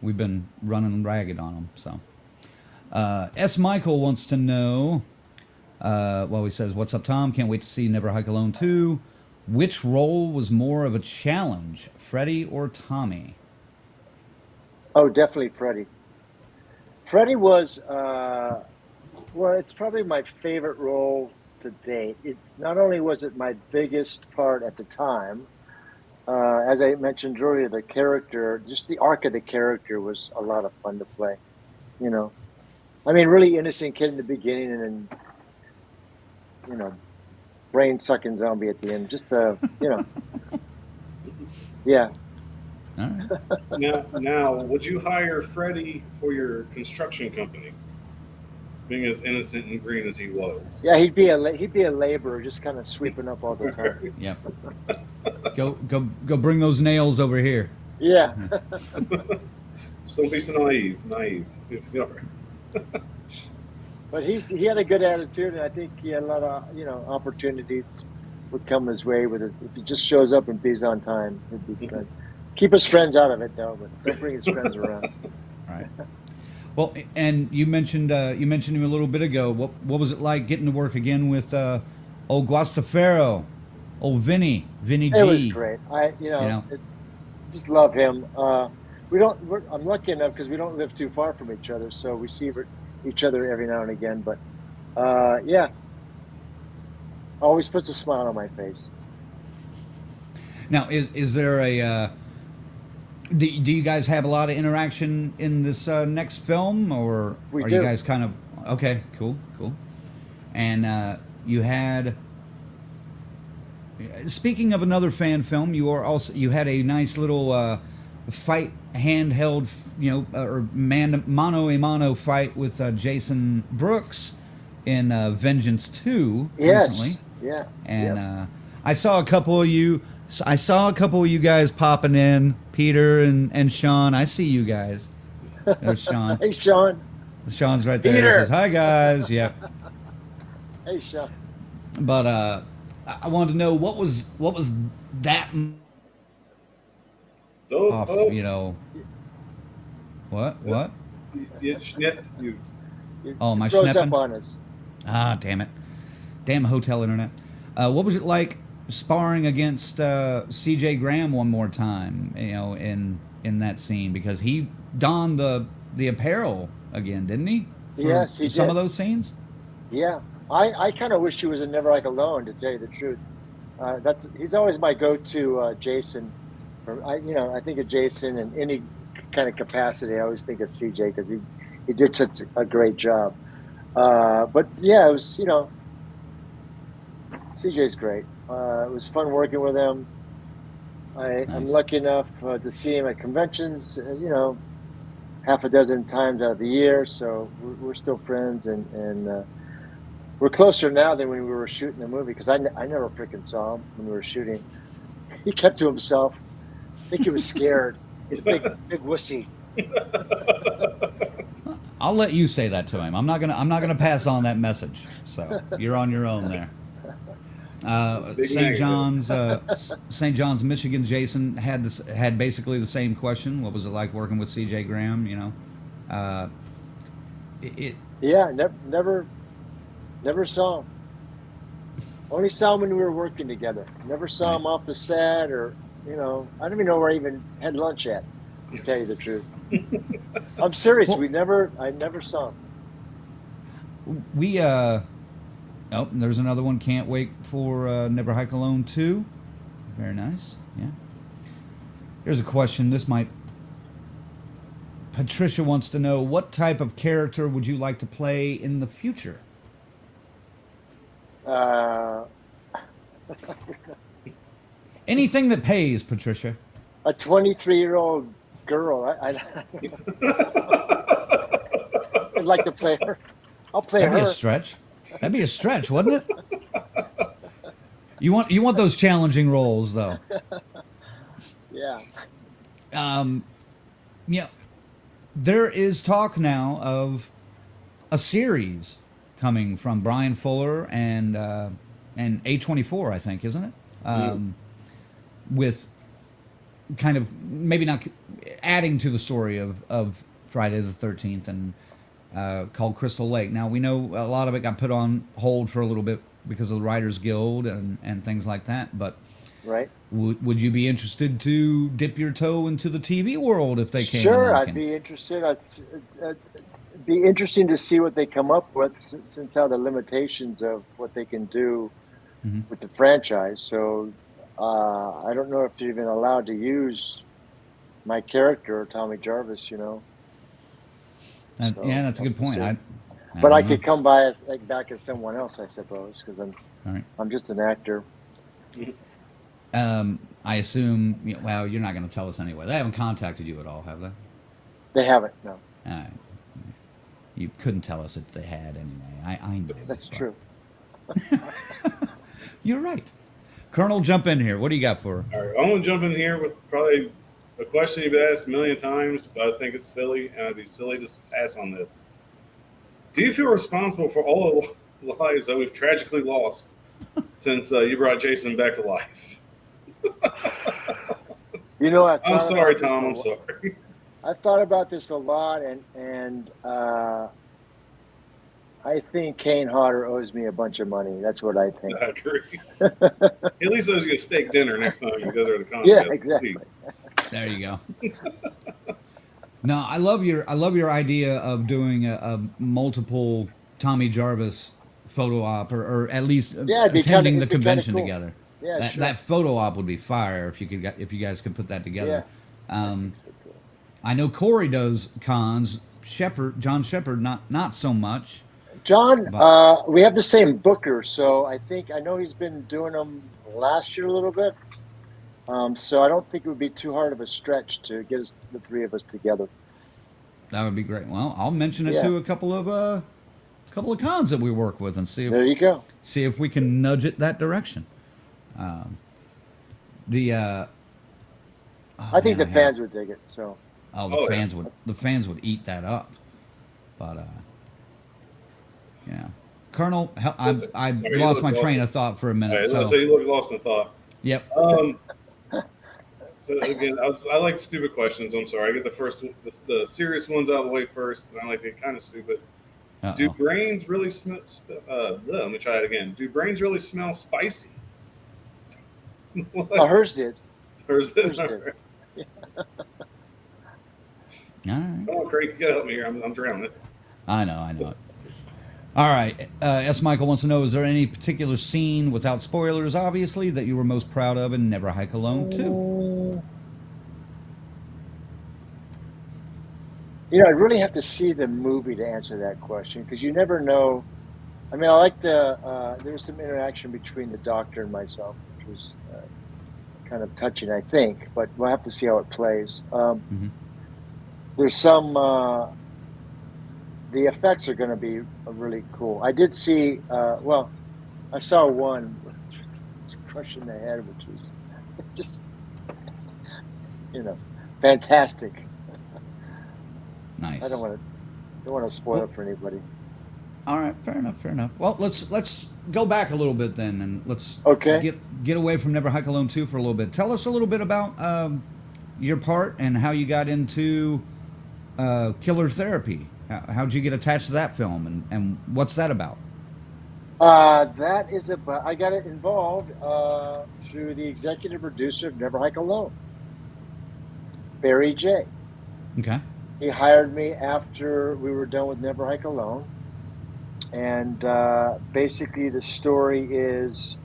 S2: we've been running ragged on them. So. S. Michael wants to know, he says, "What's up, Tom? Can't wait to see Never Hike Alone 2. Which role was more of a challenge, Freddie or Tommy?"
S4: Oh, definitely Freddie. Freddie was, it's probably my favorite role to date. Not only was it my biggest part at the time, as I mentioned earlier, the character, just the arc of the character was a lot of fun to play, I mean, really innocent kid in the beginning, and then, brain sucking zombie at the end. Just yeah.
S2: All right.
S3: Now, would you hire Freddie for your construction company, being as innocent and green as he was?
S4: Yeah, he'd be a laborer, just kind of sweeping up all the time.
S2: Yep. Go bring those nails over here.
S4: Yeah.
S3: Just don't be so naive.
S4: But he had a good attitude, and I think he had a lot of opportunities would come his way with it if he just shows up and be's on time. It'd be good. Keep his friends out of it though, but don't bring his friends around.
S2: All right. Well, and you mentioned him a little bit ago. What was it like getting to work again with old Guastafaro, old Vinny G?
S4: It was great. It's just love him. I'm lucky enough because we don't live too far from each other, so we see each other every now and again. But yeah, always puts a smile on my face.
S2: Now, is there Do you guys have a lot of interaction in this next film, or
S4: We
S2: are
S4: do.
S2: you guys kind of okay? Cool. And you had. Speaking of another fan film, you had a nice little fight handheld, or mano a mano fight with Jason Brooks in Vengeance 2
S4: Yes.
S2: recently.
S4: Yeah.
S2: And I saw a couple of you. I saw a couple of you guys popping in, Peter and Sean. I see you guys. There's Sean.
S4: Hey, Sean.
S2: Sean's right there. He
S4: Peter.
S2: says, "Hi guys." Yep.
S4: Hey, Sean.
S2: But I wanted to know what was that off, What?
S3: You schnit, you.
S2: Oh, my
S4: Throws
S2: schnepping?
S4: up on us.
S2: Ah, damn it. Damn hotel internet. What was it like sparring against CJ Graham one more time, in that scene? Because he donned the apparel again, didn't he?
S4: Yes, he
S2: Some
S4: did.
S2: of those scenes?
S4: Yeah. I kind of wish he was in Never Hike Alone, to tell you the truth. He's always my go-to Jason. I think of Jason in any kind of capacity. I always think of CJ because he did such a great job. But yeah, it was, CJ's great. It was fun working with him. I'm
S2: Nice.
S4: lucky enough to see him at conventions, half a dozen times out of the year. So we're still friends, and we're closer now than when we were shooting the movie, because I never freaking saw him when we were shooting. He kept to himself. I think he was scared. He's a big wussy.
S2: I'll let you say that to him. I'm not gonna pass on that message. So you're on your own there.
S3: Big
S2: St.
S3: negative.
S2: St. John's, Michigan. Jason had basically the same question. What was it like working with CJ Graham?
S4: Yeah, never saw him. Only saw him when we were working together. Never saw him off the set, or I don't even know where I even had lunch at, to tell you the truth. I'm serious.
S2: Well,
S4: I never saw him.
S2: We there's another one. Can't wait for Never Hike Alone 2. Very nice. Yeah. Here's a question. Patricia wants to know, what type of character would you like to play in the future? Anything that pays, Patricia.
S4: A 23-year-old girl. I'd like to play her. I'll play
S2: That'd
S4: her.
S2: be a stretch. That'd be a stretch, wouldn't it? You want those challenging roles, though.
S4: Yeah.
S2: There is talk now of a series coming from Brian Fuller and A24, I think, isn't it? With kind of maybe not adding to the story of Friday the 13th, and called Crystal Lake. Now, we know a lot of it got put on hold for a little bit because of the Writers Guild and things like that, but
S4: Right.
S2: would you be interested to dip your toe into the TV world if they came?
S4: Sure,
S2: knocking?
S4: I'd be interested. It'd be interesting to see what they come up with, since how the limitations of what they can do with the franchise. So I don't know if they're even allowed to use my character, Tommy Jarvis.
S2: Yeah,
S4: So,
S2: that's a good point.
S4: we'll see.
S2: I
S4: But I
S2: don't know.
S4: could come by back as someone else, I suppose, because
S2: All right.
S4: I'm just an actor.
S2: I assume. Well, you're not going to tell us anyway. They haven't contacted you at all, have they?
S4: They haven't. No,
S2: All right. You couldn't tell us if they had anyway. I know.
S4: that's
S2: but-
S4: true.
S2: You're right. Colonel, jump in here. What do you got for her?
S3: All right, I'm going to jump in here with probably a question you've been asked a million times, but I think it's silly, and I'd be silly to pass on this. Do you feel responsible for all the lives that we've tragically lost since you brought Jason back to life? I'm sorry, Tom. I'm sorry.
S4: I've thought about this a lot, and I think Kane Hodder owes me a bunch of money. That's what I think.
S3: I agree. At least owes you a steak dinner next time you guys are at the contest.
S4: Yeah, exactly.
S3: Please.
S2: There you go. No, I love your idea of doing a multiple Tommy Jarvis photo op, or at least
S4: Yeah,
S2: attending the
S4: it'd be kinda
S2: convention
S4: cool.
S2: together.
S4: Yeah, sure.
S2: That photo op would be fire if you guys could put that together.
S4: I think so too.
S2: I know Corey does cons. John Shepard, not so much.
S4: John,
S2: But
S4: we have the same booker, so I know he's been doing them last year a little bit. So I don't think it would be too hard of a stretch to get the three of us together.
S2: that would be great. Well, I'll mention it
S4: Yeah.
S2: to a couple of cons that we work with and see
S4: There you go.
S2: if we can nudge it that direction.
S4: I think the fans would dig it. So
S2: the fans would eat that up. But yeah, Colonel, I
S3: you
S2: lost
S3: look
S2: my train
S3: lost.
S2: of thought for a
S3: All
S2: minute.
S3: right,
S2: So
S3: so you look lost in thought.
S2: yep.
S3: So again, I like stupid questions. I'm sorry. I get the serious ones out of the way first, and I like to get kind of stupid. Do brains really smell? Let me try it again. Do brains really smell spicy?
S4: oh, hers did.
S3: Hers
S4: Hers
S3: did.
S4: did.
S2: All right.
S3: Oh, Craig, you gotta help me here. I'm drowning.
S2: I know it. All right. S. Michael wants to know: is there any particular scene, without spoilers, obviously, that you were most proud of in Never Hike Alone 2?
S4: I really have to see the movie to answer that question because you never know. I mean, I like there was some interaction between the doctor and myself, which was kind of touching, I think, but we'll have to see how it plays. There's some, the effects are going to be really cool. I did see, I saw one crushing the head, which was just, fantastic.
S2: Nice.
S4: I don't want to spoil it for anybody.
S2: All right, fair enough. Well, let's go back a little bit then, and let's get away from Never Hike Alone 2 for a little bit. Tell us a little bit about your part and how you got into Killer Therapy. How'd you get attached to that film, and what's that about?
S4: That is about. I got it involved through the executive producer of Never Hike Alone, Barry J.
S2: Okay.
S4: He hired me after we were done with Never Hike Alone. And basically the story is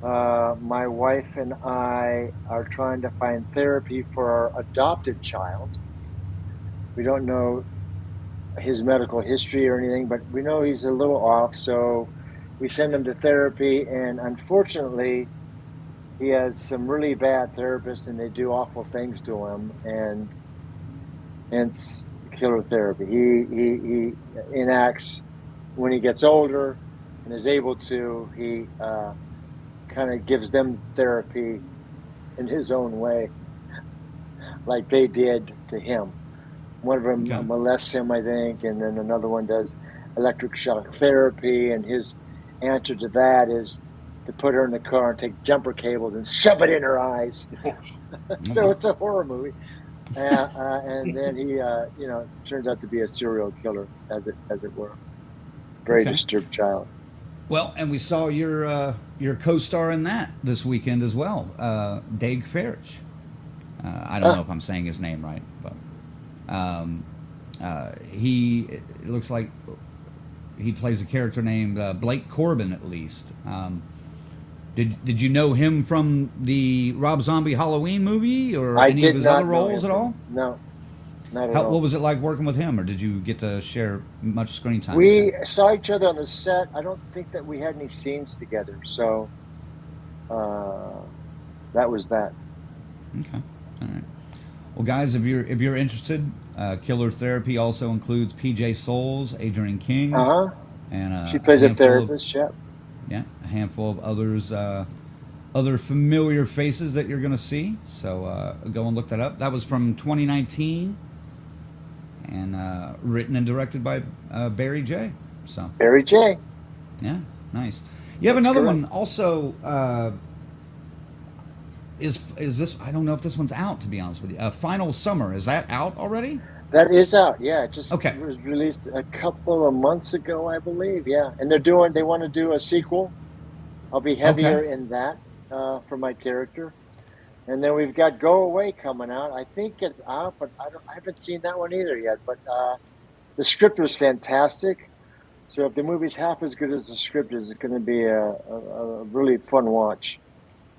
S4: my wife and I are trying to find therapy for our adopted child. We don't know his medical history or anything, but we know he's a little off. So we send him to therapy. And unfortunately, he has some really bad therapists and they do awful things to him. And hence Killer Therapy. He enacts when he gets older and is able to, he kind of gives them therapy in his own way, like they did to him. One of them molests him, I think, and then another one does electric shock therapy, and his answer to that is to put her in the car and take jumper cables and shove it in her eyes. So it's a horror movie. And then he, turns out to be a serial killer, as it were. Very disturbed child.
S2: Well, and we saw your co-star in that this weekend as well, Dave Farich. I don't know if I'm saying his name right, but it looks like he plays a character named Blake Corbin, at least. Did you know him from the Rob Zombie Halloween movie or any of his other roles at all?
S4: No, not at all.
S2: What was it like working with him, or did you get to share much screen time?
S4: We saw each other on the set. I don't think that we had any scenes together, so that was that.
S2: Okay, all right. Well, guys, if you're interested, Killer Therapy also includes PJ Souls, Adrienne King, and
S4: she plays a therapist.
S2: Yeah, a handful of others, other familiar faces that you're going to see. So go and look that up. That was from 2019, and written and directed by Barry J. So
S4: Barry J.
S2: Yeah, nice. You have another one also. Is this? I don't know if this one's out, to be honest with you. Final Summer, is that out already?
S4: That is out. Yeah, it just was released a couple of months ago, I believe. Yeah, and they want to do a sequel. I'll be heavier in that for my character. And then we've got Go Away coming out. I think it's out, but I haven't seen that one either yet. But the script was fantastic. So if the movie's half as good as the script is, it's going to be a really fun watch.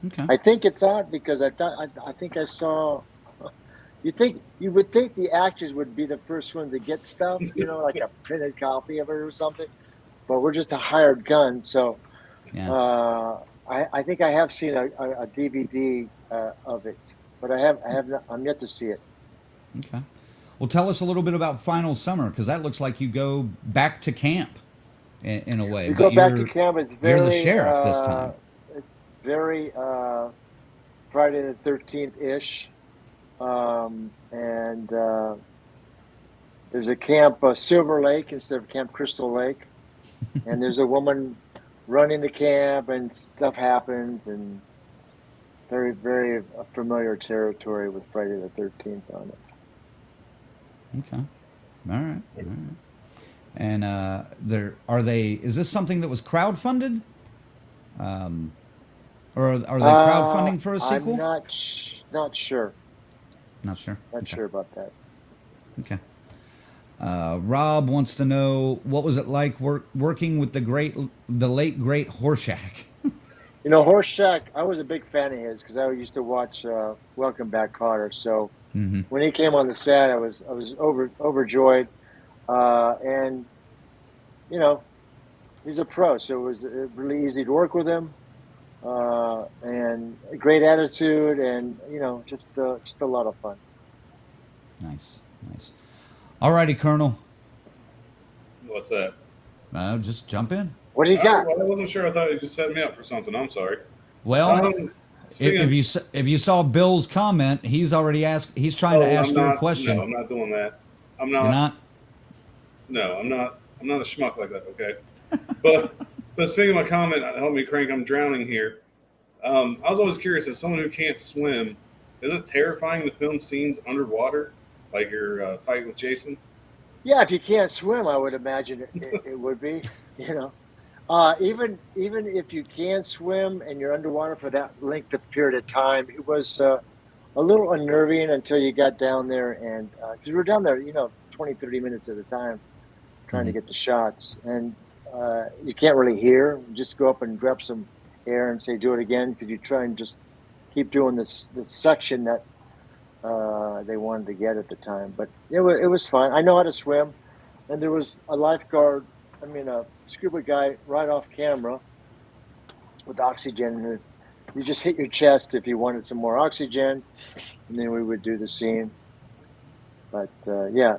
S2: Okay.
S4: I think it's out because I think I saw You would think the actors would be the first ones to get stuff, like a printed copy of it or something. But we're just a hired gun, so
S2: Yeah.
S4: I think I have seen a DVD of it, but I'm yet to see it.
S2: Okay. Well, tell us a little bit about Final Summer, because that looks like you go back to camp in a way.
S4: We
S2: but
S4: go back to camp. It's
S2: you're
S4: very
S2: the sheriff this time.
S4: It's very Friday the 13th ish, and there's a camp Silver Lake instead of Camp Crystal Lake, and there's a woman running the camp, and stuff happens, and very, very familiar territory with Friday the 13th on it.
S2: Okay. All right. And is this something that was crowdfunded? Or are they crowdfunding for a sequel?
S4: I'm not sure.
S2: Not sure.
S4: Not sure about that.
S2: Okay. Rob wants to know, what was it like working with the late great Horshack?
S4: Horshack, I was a big fan of his because I used to watch Welcome Back, Kotter. So when he came on the set, I was overjoyed, and he's a pro, so it was really easy to work with him, and a great attitude, and just a lot of fun.
S2: Nice. All righty, Colonel.
S3: What's that?
S2: Just jump in.
S4: What do you got?
S3: I wasn't sure. I thought you just set me up for something. I'm sorry.
S2: Well, if you saw Bill's comment, he's already asked. He's trying to ask you a question.
S3: No, I'm not doing that. I'm not.
S2: You're not?
S3: No, I'm not. I'm not a schmuck like that. Okay. but speaking of my comment, help me crank. I'm drowning here. I was always curious, as someone who can't swim, is it terrifying to film scenes underwater, like your fight with Jason?
S4: Yeah, if you can't swim, I would imagine it would be. Even if you can swim and you're underwater for that length of period of time, it was a little unnerving until you got down there, and because we were down there, 20, 30 minutes at a time trying to get the shots, and you can't really hear. You just go up and grab some air and say, do it again, because you try and just keep doing this section that they wanted to get at the time. But it was fine. I know how to swim, and there was a lifeguard, a scuba guy right off camera with oxygen. You just hit your chest if you wanted some more oxygen, and then we would do the scene. But yeah,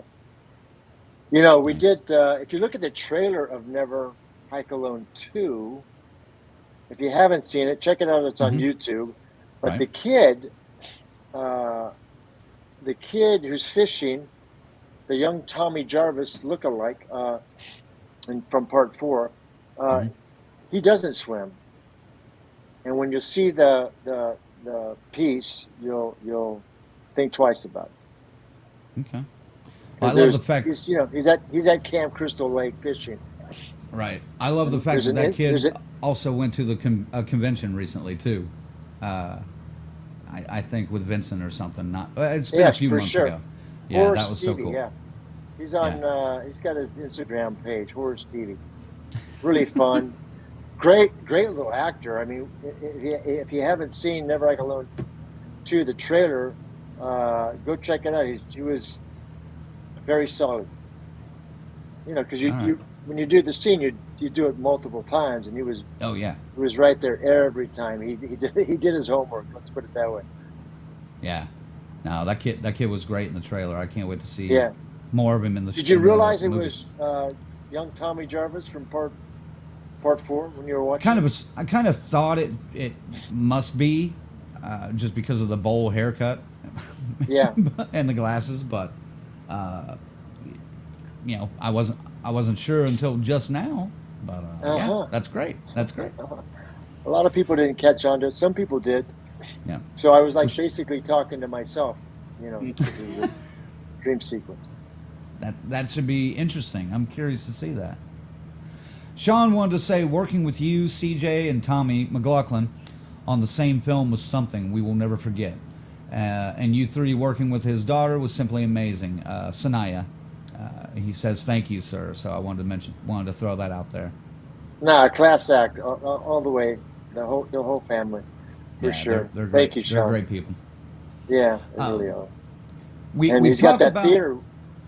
S4: we did. If you look at the trailer of Never Hike Alone 2, if you haven't seen it, check it out. It's on YouTube. But
S2: Right.
S4: the kid who's fishing, the young Tommy Jarvis lookalike, from part 4, he doesn't swim. And when you see the piece, you'll think twice about it.
S2: Okay. Well, I love the fact
S4: he's at Camp Crystal Lake fishing.
S2: Right. I love the fact that kid also went to the convention recently too. I think with Vincent or something. It's been a few months ago. Yeah,
S4: Horror
S2: that was
S4: Stevie,
S2: so cool.
S4: Yeah. He's on. He's got his Instagram page, Horror Stevie. Really fun. Great little actor. I mean, if you haven't seen Never Hike Alone 2, the trailer, go check it out. He was very solid. Because when you do the scene, you do it multiple times, and he was.
S2: Oh yeah.
S4: He was right there every time. He did his homework. Let's put it that way.
S2: Yeah. No, that kid was great in the trailer. I can't wait to see more of him in the.
S4: Did you realize it was young Tommy Jarvis from part 4 when you were watching?
S2: I kind of thought it must be, just because of the bowl haircut.
S4: Yeah.
S2: And the glasses, but I wasn't sure until just now. But yeah, that's great. That's great.
S4: A lot of people didn't catch on to it. Some people did.
S2: Yeah.
S4: So I was basically talking to myself, this is a dream sequence.
S2: That should be interesting. I'm curious to see that. Sean wanted to say, working with you, CJ, and Tommy McLaughlin on the same film was something we will never forget. And you three working with his daughter was simply amazing. Sanaya. He says, thank you, sir. So I wanted to throw that out there.
S4: Nah, class act all the way. The whole family, for sure.
S2: They're
S4: Thank you,
S2: Sean. They're
S4: Sean.
S2: great people.
S4: Yeah, they really are. And
S2: we
S4: he's got
S2: talked
S4: that
S2: about
S4: theater.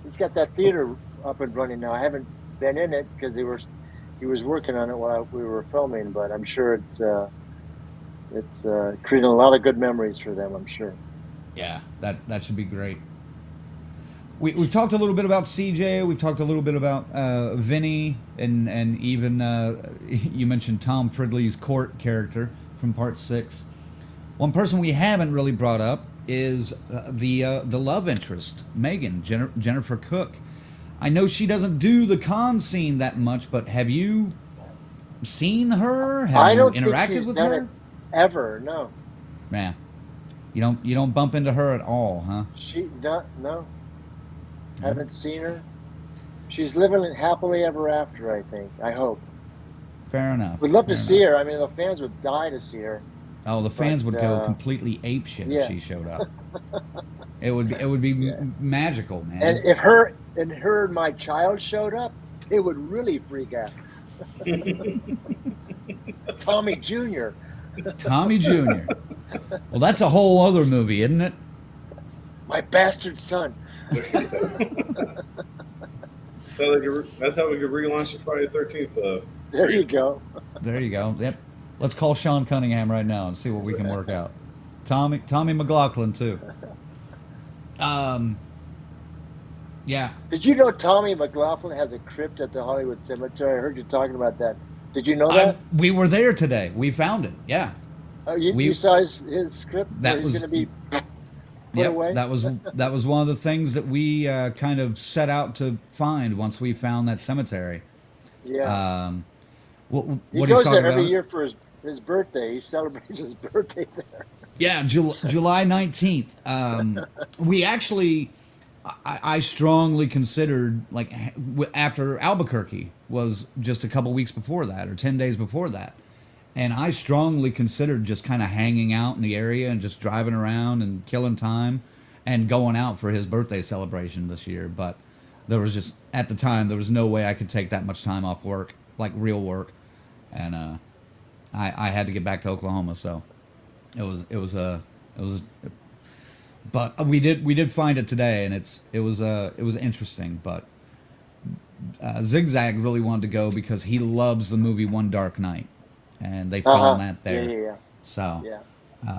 S4: He's got that theater up and running now. I haven't been in it because he was working on it while we were filming, but I'm sure it's creating a lot of good memories for them. I'm sure.
S2: yeah, that should be great. We've talked a little bit about CJ. We've talked a little bit about Vinny, and even you mentioned Tom Fridley's court character from Part 6. One person we haven't really brought up is the love interest, Megan, Jennifer Cook. I know she doesn't do the con scene that much, but have you seen her? Have
S4: I
S2: you
S4: don't think
S2: interacted
S4: she's
S2: with
S4: done
S2: her?
S4: it ever. No,
S2: Man, you don't bump into her at all, huh?
S4: no. Haven't seen her. She's living happily ever after. I think. I hope.
S2: Fair enough.
S4: Would love to
S2: fair
S4: see
S2: enough.
S4: her. I mean, the fans would die to see her.
S2: Oh, the fans would
S4: But,
S2: go completely apeshit
S4: yeah.
S2: if she showed up. It would be
S4: Yeah.
S2: magical, man.
S4: And if her and my child showed up, they would really freak out. Tommy Jr.
S2: Tommy Jr. Well, that's a whole other movie, isn't it?
S4: My bastard son.
S3: That's how we could relaunch the Friday the 13th.
S4: There you go.
S2: There you go. Yep. Let's call Sean Cunningham right now and see what we can work out. Tommy McLaughlin too. Yeah.
S4: Did you know Tommy McLaughlin has a crypt at the Hollywood Cemetery? I heard you talking about that. Did you know that?
S2: We were there today. We found it. Yeah.
S4: Oh, you saw his script?
S2: That
S4: where he's
S2: was
S4: going to be put
S2: Yep,
S4: away?
S2: that was one of the things that we kind of set out to find once we found that cemetery.
S4: Yeah.
S2: What
S4: He
S2: are you
S4: goes
S2: talking
S4: there
S2: about?
S4: every year for his birthday. He celebrates his birthday there.
S2: Yeah, July 19th. We actually, I strongly considered, like, after Albuquerque was just a couple weeks before that, or 10 days before that. And I strongly considered just kind of hanging out in the area and just driving around and killing time and going out for his birthday celebration this year. But there was just, at the time, there was no way I could take that much time off work, like real work. And I had to get back to Oklahoma, so it was but we did find it today, and it was interesting. But Zigzag really wanted to go because he loves the movie One Dark Night, and they found that there.
S4: Yeah.
S2: So
S4: Yeah,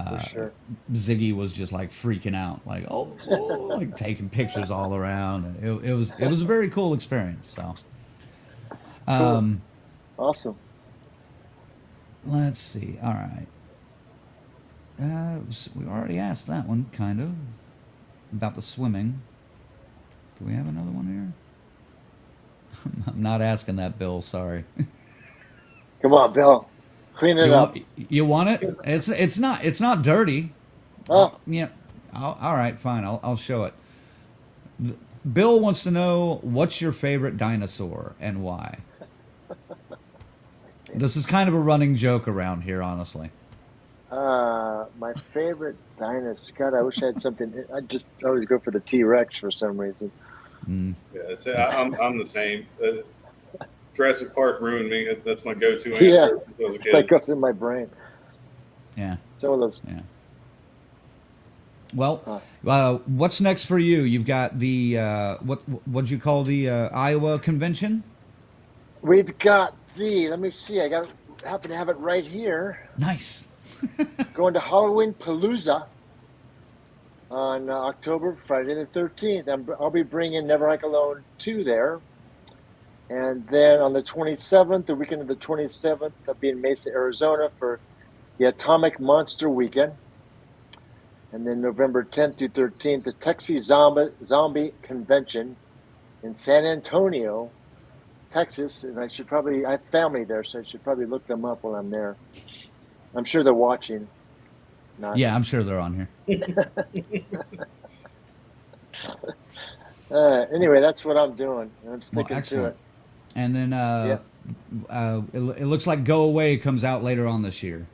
S4: for sure.
S2: Ziggy was just like freaking out, like like taking pictures all around. And it was a very cool experience. So,
S4: Cool. Awesome.
S2: let's see. All right. We already asked that one, kind of, about the swimming. Do we have another one here? I'm not asking that, Bill. Sorry.
S4: Come on, Bill. Clean it up.
S2: You want it? It's not dirty.
S4: Oh.
S2: Yeah. All right, fine. I'll show it. Bill wants to know, what's your favorite dinosaur and why? This is kind of a running joke around here, honestly.
S4: My favorite dinosaur. God, I wish I had something. I just always go for the T-Rex for some reason.
S3: Yeah, I'm the same. Jurassic Park ruined me. That's my go-to answer.
S4: Yeah,
S3: since I was a
S4: it's
S3: kid.
S4: like goes in my brain.
S2: Yeah.
S4: Some of those.
S2: Yeah. Well, what's next for you? You've got the what'd you call the Iowa convention?
S4: We've got let me see. Happen to have it right here.
S2: Nice.
S4: Going to Halloween Palooza on Friday the 13th. I'll be bringing Never Hike Alone 2 there. And then on the 27th, the weekend of the 27th, I'll be in Mesa, Arizona for the Atomic Monster Weekend. And then November 10th through 13th, the Texas Zombie Convention in San Antonio, Texas. And I have family there, so I should probably look them up while I'm there. I'm sure they're watching.
S2: Yeah, I'm sure they're on here.
S4: Anyway, that's what I'm doing. I'm sticking to it.
S2: And then it looks like Go Away comes out later on this year,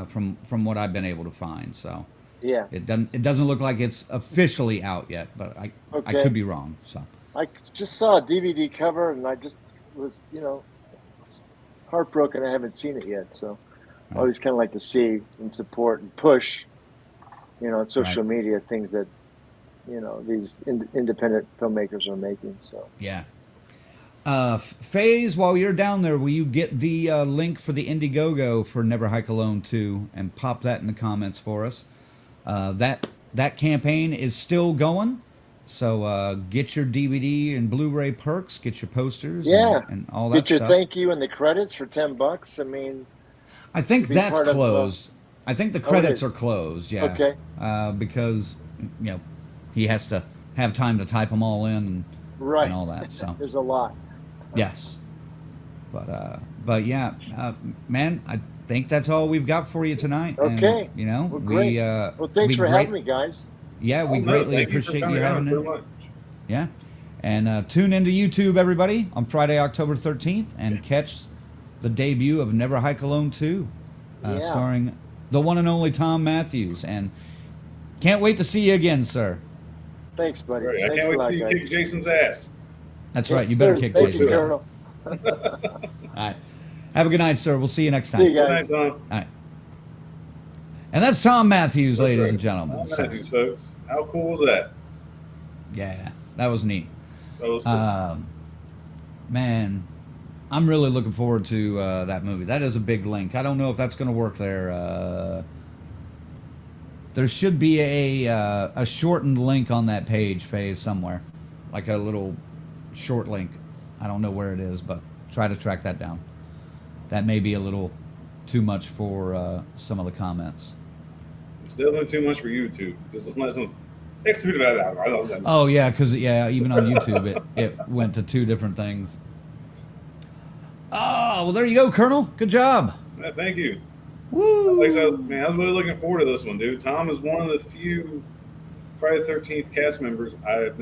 S2: from what I've been able to find. So
S4: yeah,
S2: it doesn't look like it's officially out yet, but I could be wrong. So
S4: I just saw a DVD cover, and I just was heartbroken. I haven't seen it yet, so I always kind of like to see and support and push, on social media, things that these independent filmmakers are making. So
S2: Yeah. Faze, while you're down there, will you get the link for the Indiegogo for Never Hike Alone 2 and pop that in the comments for us? That campaign is still going, so get your DVD and Blu-ray perks, get your posters, and all that
S4: get your
S2: stuff.
S4: thank you and the credits for $10. I mean,
S2: I think that's closed. I think the credits
S4: is.
S2: are closed. Yeah.
S4: Okay.
S2: Because he has to have time to type them all in
S4: Right.
S2: and all that. So
S4: there's a lot.
S2: yes, but yeah, man, I think that's all we've got for you tonight.
S4: Okay.
S2: And,
S4: well, great. Well, thanks for having me, guys.
S2: Yeah, we greatly appreciate you having it.
S3: Much.
S2: Yeah, and tune into YouTube, everybody, on Friday, October 13th, and catch the debut of Never Hike Alone 2, starring the one and only Thom Mathews. And can't wait to see you again, sir.
S4: Thanks, buddy.
S3: Right. I can't wait to see you kick Jason's ass.
S2: That's right. You better kick Jason's ass.
S4: Colonel.
S2: All right. Have a good night, sir. We'll see you next time.
S4: See you guys.
S3: Good night, Tom.
S2: All right. And that's Thom Mathews, ladies and gentlemen.
S3: Thom Mathews, folks. How cool was that?
S2: Yeah, that was neat.
S3: That was cool.
S2: Man, I'm really looking forward to that movie. That is a big link. I don't know if that's going to work there. There should be a shortened link on that page, Faye, somewhere. Like a little short link. I don't know where it is, but try to track that down. That may be a little too much for some of the comments.
S3: It's definitely too much for YouTube. Because unless
S2: oh, yeah, because, even on YouTube, it went to two different things. Oh, well, there you go, Colonel. Good job.
S3: Yeah, thank you.
S2: Woo!
S3: Like I said, man, I was really looking forward to this one, dude. Tom is one of the few Friday the 13th cast members haven't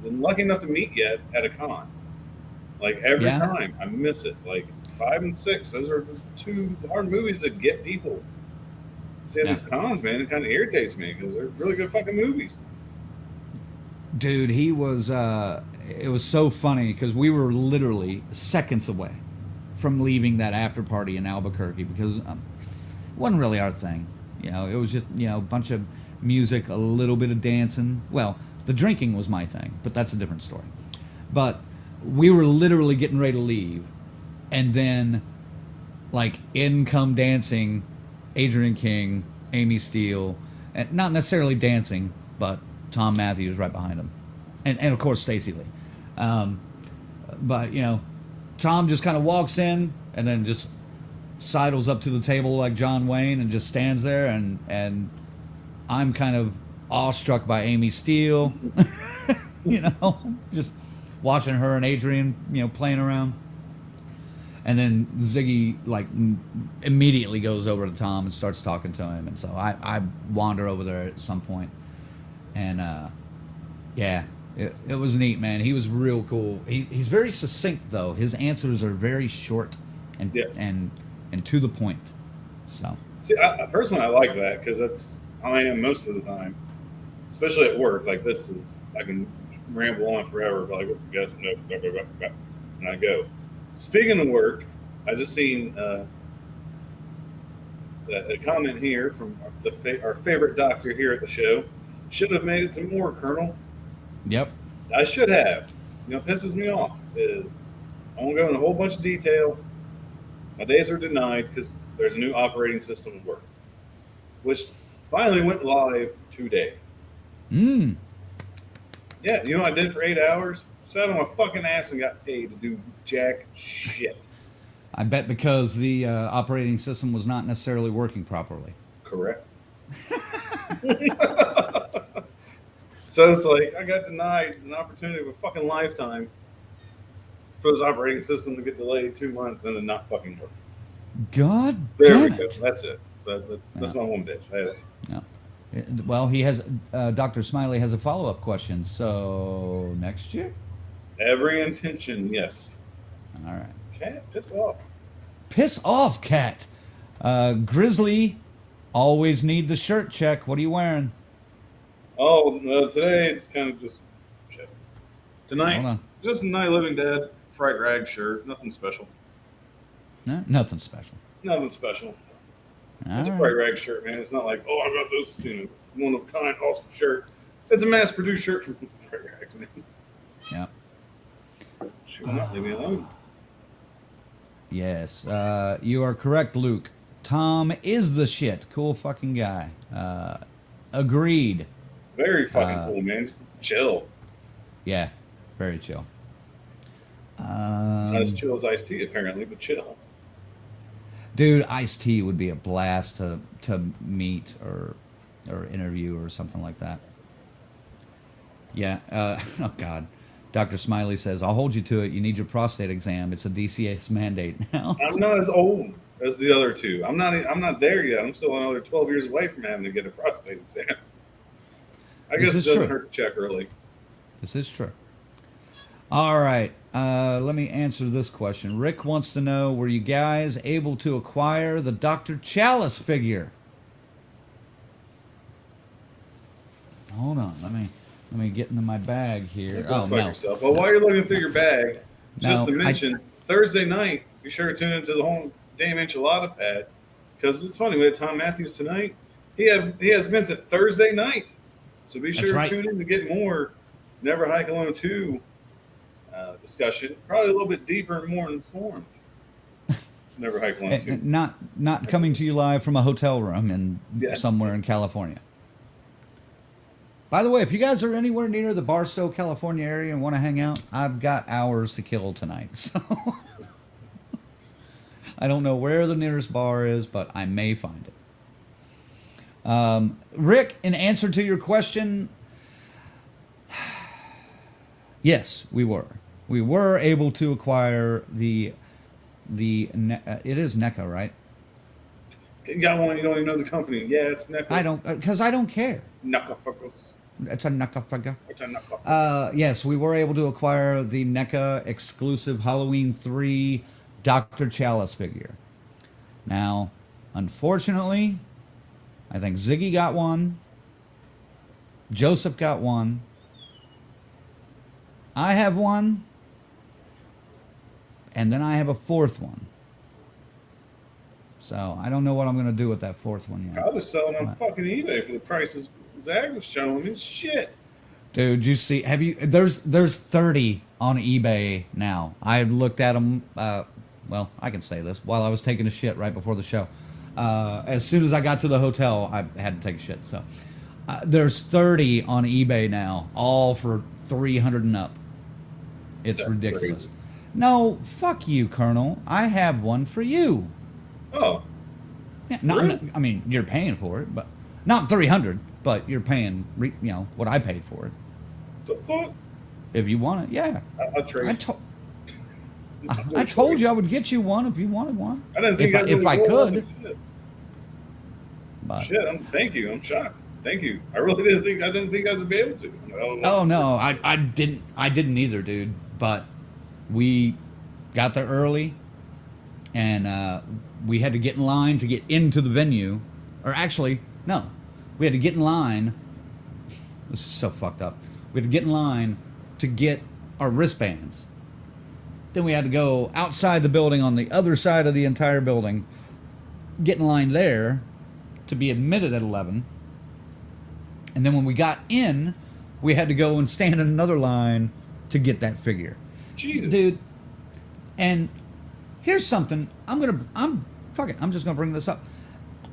S3: been lucky enough to meet yet at a con. Like every time, I miss it. Like 5 and 6, those are the two hard movies that get people seeing these cons, man. It kind of irritates me because they're really good fucking movies.
S2: Dude, he was. It was so funny because we were literally seconds away from leaving that after party in Albuquerque because it wasn't really our thing. It was just a bunch of music, a little bit of dancing. Well, the drinking was my thing, but that's a different story. But we were literally getting ready to leave, and then, like, in come dancing, Adrian King, Amy Steele, and not necessarily dancing, but Thom Mathews right behind him, and of course Stacey Lee. But Tom just kind of walks in and then just sidles up to the table like John Wayne and just stands there, and I'm kind of awestruck by Amy Steele, just watching her and Adrian, playing around. And then Ziggy, like, immediately goes over to Tom and starts talking to him. And so I wander over there at some point. And, it was neat, man. He was real cool. He's very succinct, though. His answers are very short and to the point. So.
S3: See, personally, I like that because that's how I am most of the time. Especially at work. Like, I can ramble on forever. But like, guys, no, and I go. Speaking of work, I just seen a comment here from our favorite doctor here at the show. Should have made it to more, Colonel.
S2: Yep.
S3: I should have. Pisses me off is I won't go into a whole bunch of detail. My days are denied because there's a new operating system at work, which finally went live today.
S2: Yeah,
S3: you know what I did for 8 hours? Sat on my fucking ass and got paid to do jack shit.
S2: I bet because the operating system was not necessarily working properly.
S3: Correct. So it's like I got denied an opportunity of a fucking lifetime for this operating system to get delayed 2 months and then not fucking work.
S2: God
S3: there
S2: damn
S3: we go.
S2: it.
S3: That's it. That's my one bitch.
S2: Yeah. Well, he has. Dr. Smiley has a follow-up question. So next year?
S3: Every intention, yes.
S2: All right.
S3: Cat, piss off.
S2: Piss off, cat. Grizzly, always need the shirt check. What are you wearing?
S3: Oh, today it's kind of just shit. Tonight, just a Night Living Dead fright rag shirt. Nothing special.
S2: No, nothing special.
S3: Nothing special.
S2: All
S3: It's a
S2: right.
S3: fright rag shirt, man. It's not like, oh, I got this, one of a kind, awesome shirt. It's a mass-produced shirt from Fragrance, man.
S2: Yeah.
S3: Shoot, not leave me alone.
S2: Yes, you are correct, Luke. Tom is the shit. Cool fucking guy. Agreed.
S3: Very fucking cool, man. Just chill.
S2: Yeah, very chill.
S3: Not as chill as Ice-T, apparently, but chill.
S2: Dude, Ice-T would be a blast to meet or interview or something like that. Yeah. Oh, God. Dr. Smiley says, I'll hold you to it. You need your prostate exam. It's a DCS mandate now.
S3: I'm not as old as the other two. I'm not there yet. I'm still another 12 years away from having to get a prostate exam. I guess it doesn't hurt to check early.
S2: This is true. All right. Let me answer this question. Rick wants to know, were you guys able to acquire the Dr. Chalice figure? Hold on. Let me get into my bag here. Oh, no.
S3: Yourself. Well, while you're looking through your bag, just to mention, Thursday night, be sure to tune into the whole damn enchilada pad, because it's funny, we had Thom Mathews tonight. He has Vincent Thursday night, so be sure to tune in to get more Never Hike Alone 2 discussion. Probably a little bit deeper and more informed. Never Hike Alone 2.
S2: Not coming to you live from a hotel room somewhere in California. By the way, if you guys are anywhere near the Barstow, California area and want to hang out, I've got hours to kill tonight. So I don't know where the nearest bar is, but I may find it. Rick, in answer to your question, yes, we were. We were able to acquire it is NECA, right?
S3: You got one, you don't even know the company. Yeah, it's NECA.
S2: Because I don't care.
S3: NECA fuckers.
S2: It's a NECA figure.
S3: It's a NECA.
S2: Yes, we were able to acquire the NECA exclusive Halloween 3 Dr. Chalice figure. Now, unfortunately, I think Ziggy got one. Joseph got one. I have one. And then I have a fourth one. So I don't know what I'm going to do with that fourth one yet.
S3: I was selling on fucking eBay for the prices Zach was showing me. Shit.
S2: Dude, you see, there's 30 on eBay now. I looked at them, well, I can say this, while I was taking a shit right before the show. As soon as I got to the hotel, I had to take a shit. So there's 30 on eBay now, all for 300 and up. It's ridiculous.
S3: Crazy.
S2: No, fuck you, Colonel. I have one for you.
S3: Oh.
S2: Yeah, I mean, you're paying for it, but not 300, but you're paying, what I paid for it.
S3: The fuck?
S2: If you want it, yeah.
S3: I'll trade.
S2: I told you I would get you one if you wanted one.
S3: I didn't think
S2: if I could.
S3: Shit.
S2: But,
S3: Thank you. I'm shocked. Thank you. I really didn't think I would be able to.
S2: Oh no, I didn't either, dude. But we got there early, and we had to get in line to get into the venue. Or actually, no, we had to get in line. This is so fucked up. We had to get in line to get our wristbands. Then we had to go outside the building on the other side of the entire building, get in line there to be admitted at 11. And then when we got in, we had to go and stand in another line to get that figure.
S3: Jesus.
S2: Dude. And here's something. I'm just gonna bring this up.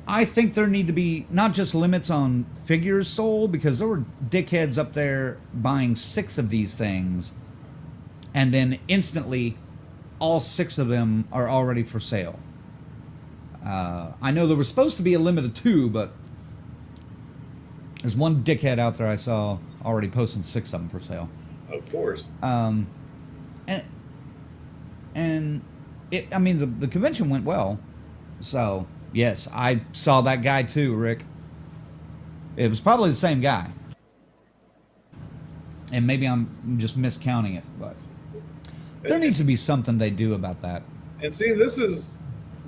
S2: I think there need to be not just limits on figures sold, because there were dickheads up there buying 6 of these things, and then instantly all 6 of them are already for sale. I know there was supposed to be a limit of 2, but there's one dickhead out there I saw already posting 6 of them for sale.
S3: Of course.
S2: The convention went well. So, yes, I saw that guy too, Rick. It was probably the same guy. And maybe I'm just miscounting it, but there needs to be something they do about that.
S3: And see, this is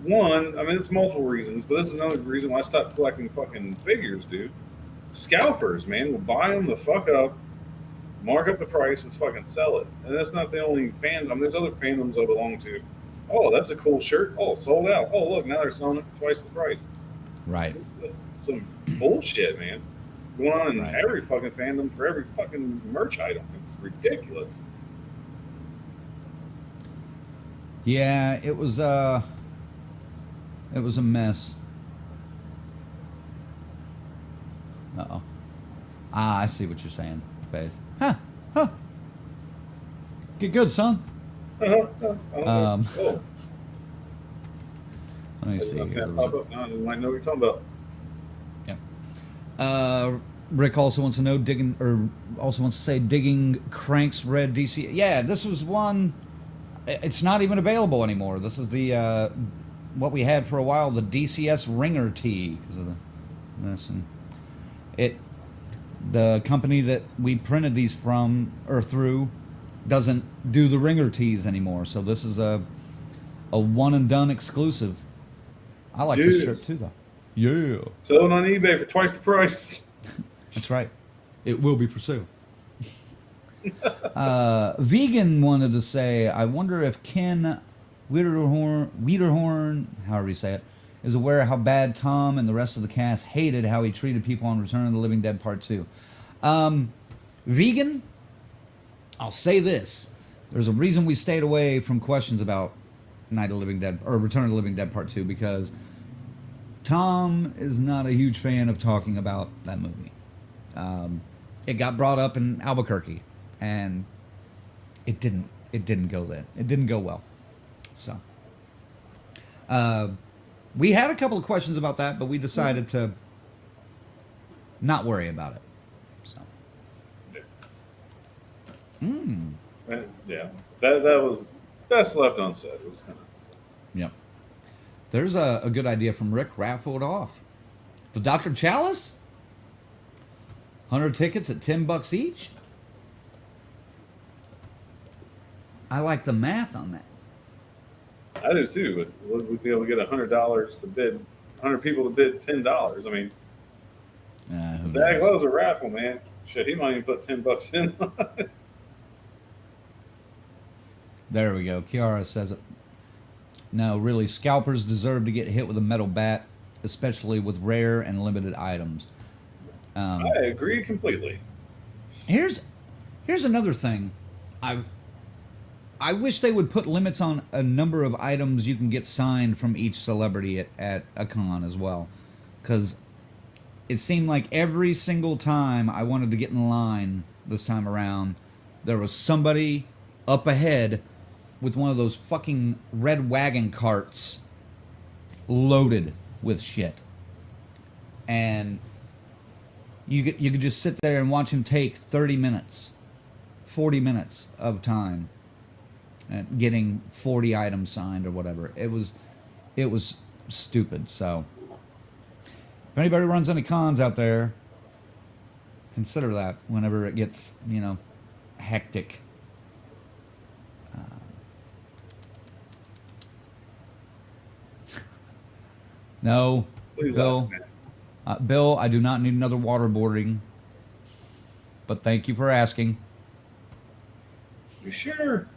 S3: one, it's multiple reasons, but this is another reason why I stopped collecting fucking figures, dude. Scalpers, man, will buy them the fuck up, mark up the price, and fucking sell it. And that's not the only fandom. There's other fandoms I belong to. Oh, that's a cool shirt. Oh, sold out. Oh, look, now they're selling it for twice the price.
S2: Right.
S3: That's some bullshit, man. going on in
S2: Right.
S3: every fucking fandom for every fucking merch item. It's ridiculous.
S2: Yeah, it was a mess. Uh-oh. I see what you're saying, Faith. Huh. Get good, son.
S3: Oh,
S2: Let me see.
S3: that's
S2: here.
S3: that pop up. No, you might know what you're talking about.
S2: Rick also wants to know digging Crank's red DC. Yeah, this was one. It's not even available anymore. This is the what we had for a while, the DCS Ringer tee, because of this and the company that we printed these from or through doesn't do the Ringer tees anymore. So this is a one and done exclusive. I like this shirt too, though. Yeah.
S3: Selling on eBay for twice the price.
S2: That's right. It will be for sale. Vegan wanted to say, I wonder if Ken Wiederhorn, however you say it, is aware how bad Tom and the rest of the cast hated how he treated people on Return of the Living Dead Part 2. Vegan, I'll say this. There's a reason we stayed away from questions about Night of the Living Dead, or Return of the Living Dead Part 2, because Tom is not a huge fan of talking about that movie. It got brought up in Albuquerque, and it didn't go then. It didn't go well. So, we had a couple of questions about that, but we decided to not worry about it. So,
S3: Yeah, that was best left unsaid. It was kind of.
S2: Yep. There's a good idea from Rick. Raffle it off. The Dr. Chalice? 100 tickets at $10 each? I like the math on that.
S3: I do too, but we'd be able to get $100 to bid, 100 people to bid $10. I mean, Zach loves a raffle, man. Shit, he might even put $10 in.
S2: There we go. Kiara says it. No, really, scalpers deserve to get hit with a metal bat, especially with rare and limited items.
S3: I agree completely.
S2: Here's another thing. I wish they would put limits on a number of items you can get signed from each celebrity at a con as well, because it seemed like every single time I wanted to get in line this time around, there was somebody up ahead with one of those fucking red wagon carts loaded with shit. And you could just sit there and watch him take 30 minutes, 40 minutes of time at getting 40 items signed or whatever. It was stupid. So if anybody runs any cons out there, consider that whenever it gets, hectic. No, Bill. Bill, I do not need another waterboarding, but thank you for asking.
S3: You sure?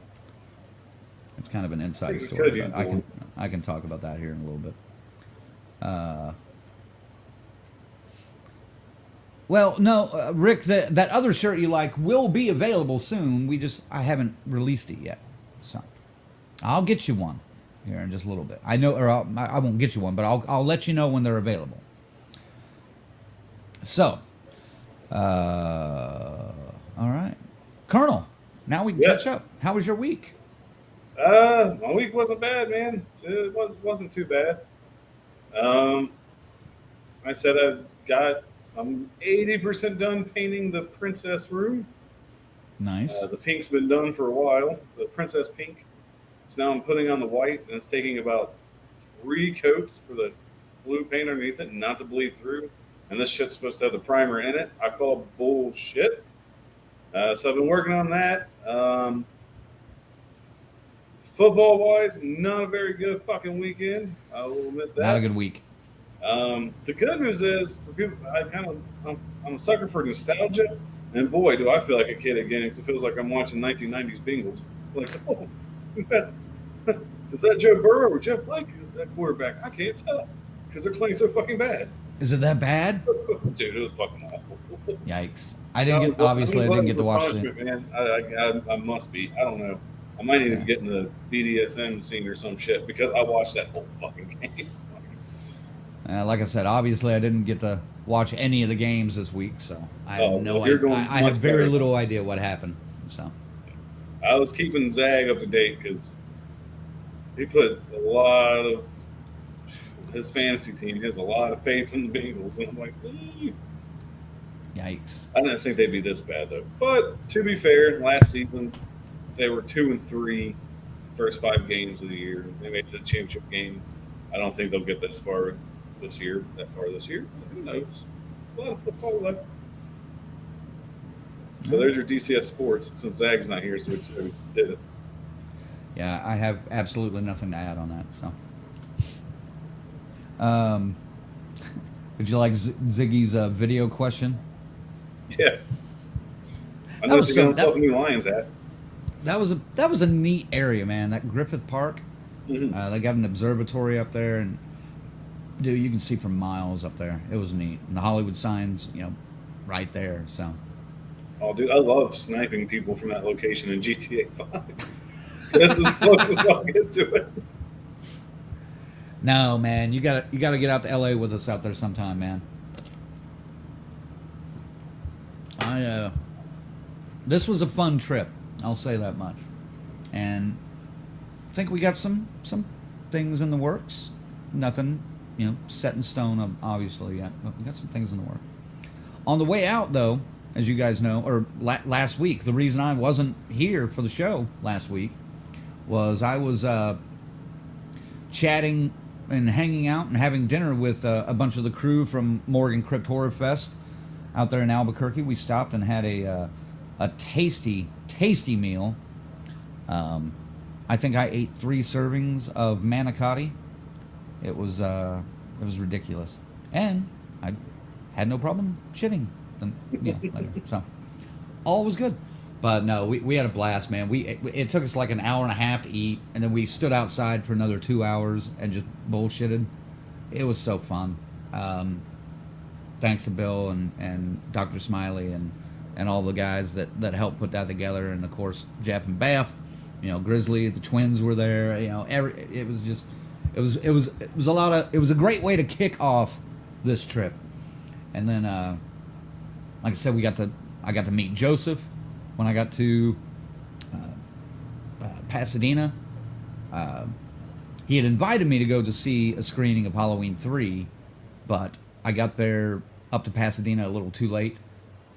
S2: It's kind of an inside
S3: You
S2: story,
S3: could use
S2: but
S3: the
S2: I can talk about that here in a little bit. Well, no, Rick, that other shirt you like will be available soon. I haven't released it yet, so I'll get you one here in just a little bit. I know, or I won't get you one, but I'll let you know when they're available. So, all right, Colonel. Now we can catch up. How was your week?
S3: My week wasn't bad, man. It wasn't too bad. I said I'm 80% done painting the princess room.
S2: Nice.
S3: The pink's been done for a while, the princess pink. So now I'm putting on the white, and it's taking about 3 coats for the blue paint underneath it, not to bleed through. And this shit's supposed to have the primer in it. I call bullshit. So I've been working on that. Football-wise, not a very good fucking weekend. I will admit that.
S2: Not a good week.
S3: The good news is, for people, I'm a sucker for nostalgia, and boy, do I feel like a kid again, because it feels like I'm watching 1990s Bengals. Like, oh, is that Joe Burrow or Jeff Blake, that quarterback? I can't tell, because they're playing so fucking bad.
S2: Is it that bad?
S3: Dude, it was fucking awful.
S2: Yikes! I didn't get. Obviously, I didn't get to watch it.
S3: Man, I must be. I don't know. I might need to get in the BDSM scene or some shit because I watched that whole fucking game.
S2: Like I said, obviously I didn't get to watch any of the games this week, so I have no idea. I have very little idea what happened. So
S3: I was keeping Zag up to date because he put a lot of his fantasy team has a lot of faith in the Bengals, and I'm like,
S2: yikes!
S3: I didn't think they'd be this bad though. But to be fair, last season they were 2-3 first 5 games of the year. They made it to the championship game. I don't think they'll get this far this year. Who knows? A lot of football left. So there's your DCS Sports. Since Zag's not here, so we did it.
S2: Yeah, I have absolutely nothing to add on that. So, would you like Ziggy's video question?
S3: Yeah. I know you got himself a new Lions hat.
S2: That was a neat area, man. That Griffith Park.
S3: Mm-hmm.
S2: They got an observatory up there, and dude, you can see for miles up there. It was neat, and the Hollywood signs, right there. So.
S3: Oh, dude, I love sniping people from that location in GTA 5. That's as close as I'll get to it.
S2: No, man, you gotta get out to LA with us out there sometime, man. This was a fun trip. I'll say that much, and I think we got some things in the works. Nothing, set in stone, obviously yet, but we got some things in the works. On the way out, though, as you guys know, or last week, the reason I wasn't here for the show last week was I was chatting and hanging out and having dinner with a bunch of the crew from Morgan Crypt Horror Fest out there in Albuquerque. We stopped and had a tasty meal. I think I ate 3 servings of manicotti. It was ridiculous, and I had no problem shitting. Later. So all was good, but no, we had a blast, man. It took us like an hour and a half to eat, and then we stood outside for another 2 hours and just bullshitted. It was so fun. Thanks to Bill and Dr. Smiley and all the guys that helped put that together, and of course Jeff and Beth, Grizzly, the twins were there. It was a great way to kick off this trip, and then. Like I said, I got to meet Joseph when I got to Pasadena. He had invited me to go to see a screening of Halloween 3, but I got there up to Pasadena a little too late.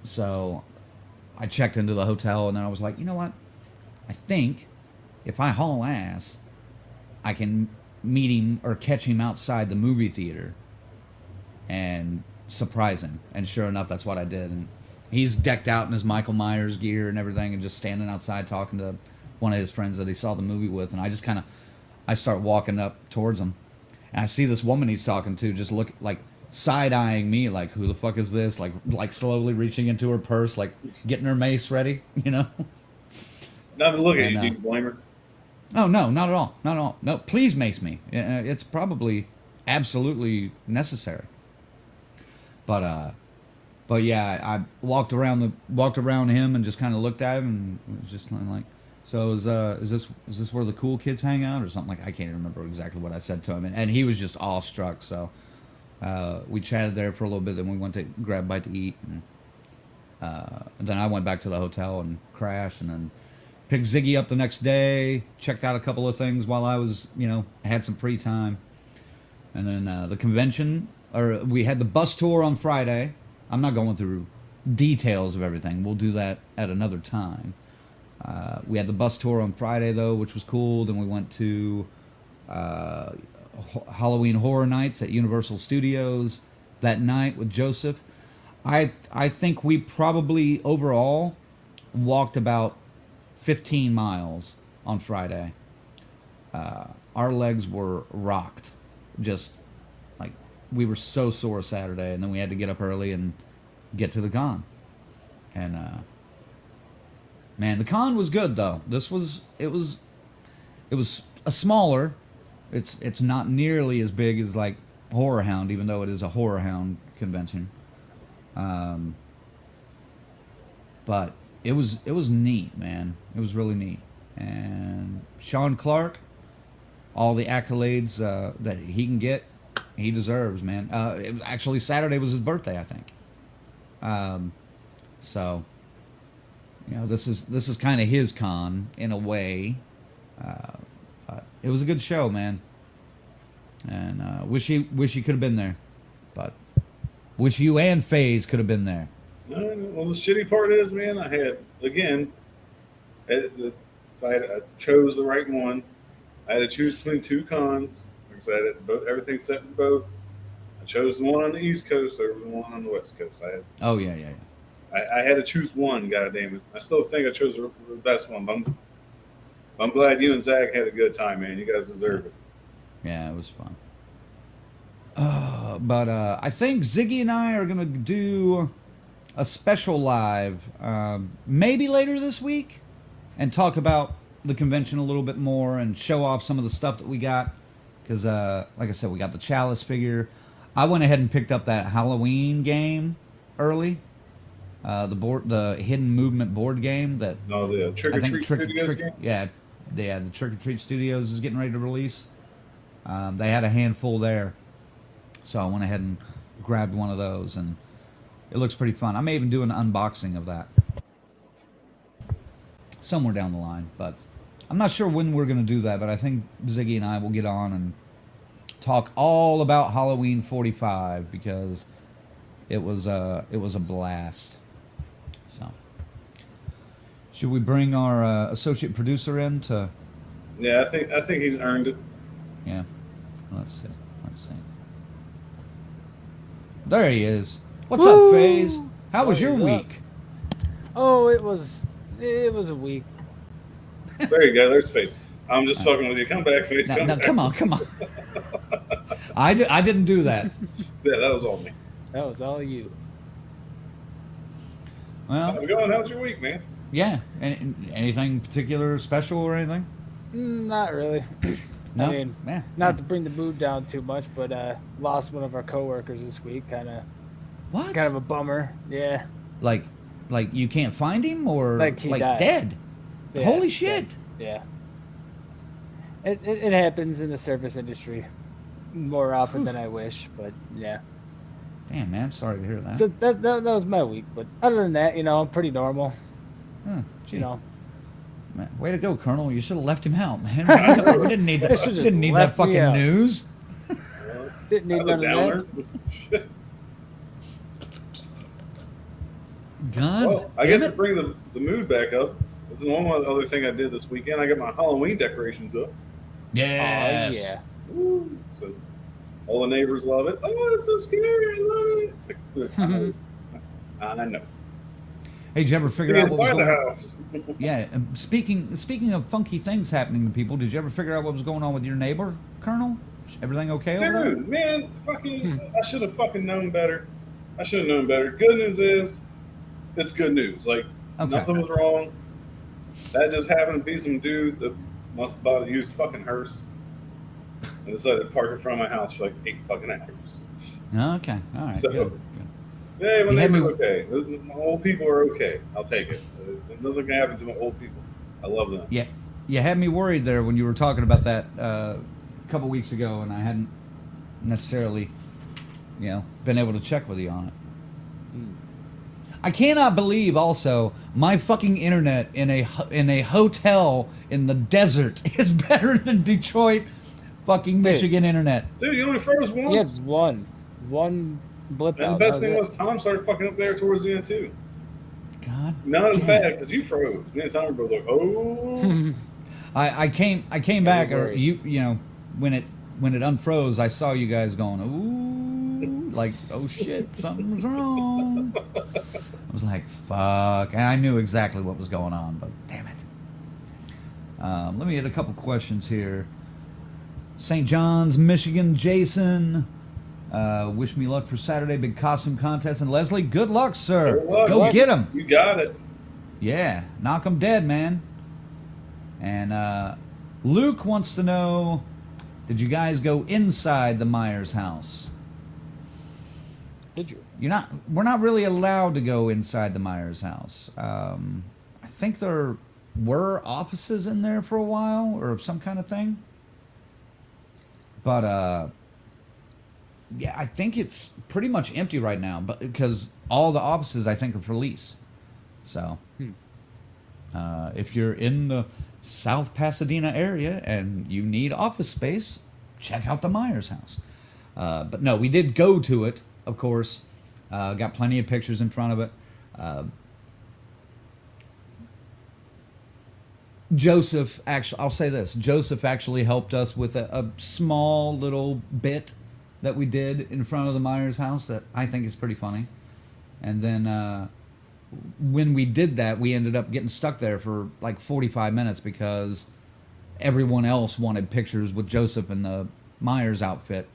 S2: So I checked into the hotel, and then I was like, you know what? I think if I haul ass, I can meet him or catch him outside the movie theater and surprise him. And sure enough, that's what I did. And he's decked out in his Michael Myers gear and everything, and just standing outside talking to one of his friends that he saw the movie with. And I start walking up towards him, and I see this woman he's talking to just look like side-eyeing me, like, who the fuck is this? Like slowly reaching into her purse, like getting her mace ready,
S3: Not to look at you, do you blame her?
S2: Oh, no, not at all. Not at all. No, please mace me. It's probably absolutely necessary. But yeah, I walked around him and just kind of looked at him, and it was just kind of like, so is this where the cool kids hang out or something? Like, I can't remember exactly what I said to him, and he was just awestruck. So we chatted there for a little bit, then we went to grab a bite to eat, and then I went back to the hotel and crashed, and then picked Ziggy up the next day, checked out a couple of things while I was, had some free time, and then the convention. Or we had the bus tour on Friday. I'm not going through details of everything. We'll do that at another time. We had the bus tour on Friday, though, which was cool. Then we went to Halloween Horror Nights at Universal Studios that night with Joseph. I think we probably overall walked about 15 miles on Friday. Our legs were rocked. Just like, we were so sore Saturday, and then we had to get up early and get to the con. And man, the con was good though. It was a smaller. It's not nearly as big as like Horror Hound, even though it is a Horror Hound convention. But it was neat, man. It was really neat. And Sean Clark, all the accolades that he can get, he deserves, man. Actually, Saturday was his birthday, I think. So, you know, this is kind of his con in a way. But it was a good show, man. And wish you could have been there, but wish you and FaZe could have been there.
S3: Well, the shitty part is, man, I had, again, if I chose the right one, I had to choose between two cons. Like I said, everything set for both. I chose the one on the East Coast over the one on the West Coast. I had to choose one, goddammit. I still think I chose the best one, but I'm glad you and Zach had a good time, man. You guys deserve it.
S2: Yeah, it was fun. But I think Ziggy and I are going to do a special live maybe later this week and talk about the convention a little bit more and show off some of the stuff that we got. Because, like I said, we got the Chalice figure. I went ahead and picked up that Halloween game early. The Hidden Movement board game that...
S3: No, the Trick or Treat Studios game?
S2: Yeah, the Trick or Treat Studios is getting ready to release. They had a handful there. So I went ahead and grabbed one of those, and it looks pretty fun. I may even do an unboxing of that somewhere down the line, but I'm not sure when we're going to do that, but I think Ziggy and I will get on and talk all about Halloween 45 because it was a blast. So, should we bring our associate producer in to?
S3: Yeah, I think he's earned it.
S2: Yeah. Let's see. There he is. What's up, FaZe? How was your week?
S6: Oh, it was a week.
S3: There you go. There's FaZe. I'm just fucking with you. Come back, FaZe.
S2: No, come on. I didn't do that.
S3: Yeah, that was all me.
S6: That was all you.
S2: Well,
S3: how's it going? How's your week, man?
S2: Yeah. Anything particular special or anything?
S6: Not really.
S2: No?
S6: I mean, not to bring the mood down too much, but lost one of our coworkers this week. Kind of a bummer. Yeah.
S2: Like you can't find him, or
S6: like he died.
S2: Dead?
S6: Yeah,
S2: Holy shit!
S6: Yeah. It happens in the service industry more often than I wish, but yeah.
S2: Damn, man, sorry to hear that.
S6: So that was my week, but other than that, I'm pretty normal.
S2: Gee. Man, way to go, Colonel. You should have left him out, man. We didn't need that. Didn't need that fucking news.
S6: Didn't need none of that.
S2: God.
S3: Well, I guess to bring the mood back up, this is one other thing I did this weekend. I got my Halloween decorations up.
S2: Yes.
S6: Oh, yeah.
S3: Woo. So all the neighbors love it. Oh, it's so scary. I love it. It's like, I know.
S2: Hey, did you ever figure out what was going on?
S3: House.
S2: Yeah. Speaking of funky things happening to people, did you ever figure out what was going on with your neighbor, Colonel? Everything okay over there?
S3: Dude, man, I should have fucking known better. Good news is, it's good news. Like, nothing was wrong. That just happened to be some dude that must have bought a used fucking hearse and decided to park in front of my house for like 8 fucking hours.
S2: Okay. All right.
S3: So,
S2: good.
S3: Yeah, my neighbor's okay. My old people are okay. I'll take it. Nothing can happen to my old people. I love them.
S2: Yeah. You had me worried there when you were talking about that a couple weeks ago, and I hadn't necessarily, been able to check with you on it. I cannot believe also my fucking internet in a hotel in the desert is better than Detroit fucking Michigan internet.
S3: Dude, you only froze once.
S6: He had one blip out.
S3: And the best thing was Tom started fucking up there towards the end too.
S2: God.
S3: Not as bad because you froze. Me and Tom were both like, oh.
S2: I came back, or when it unfroze, I saw you guys going, ooh, like, oh shit, something's wrong. I was like, fuck, and I knew exactly what was going on, but damn it. Let me get a couple questions here. St. John's, Michigan, Jason. Wish me luck for Saturday, big costume contest. And Leslie, good luck, sir. Go get him.
S3: You got it.
S2: Yeah, knock him dead, man. And Luke wants to know, Did you guys go inside the Myers house?
S6: Did you?
S2: We're not really allowed to go inside the Myers house. I think there were offices in there for a while or some kind of thing. But yeah, I think it's pretty much empty right now, but because all the offices I think are for lease. So if you're in the South Pasadena area and you need office space, check out the Myers house. But no, we did go to it, of course. Got plenty of pictures in front of it. Joseph, actually, I'll say this. Joseph actually helped us with a small little bit that we did in front of the Myers house that I think is pretty funny. And then when we did that, we ended up getting stuck there for like 45 minutes because everyone else wanted pictures with Joseph in the Myers outfit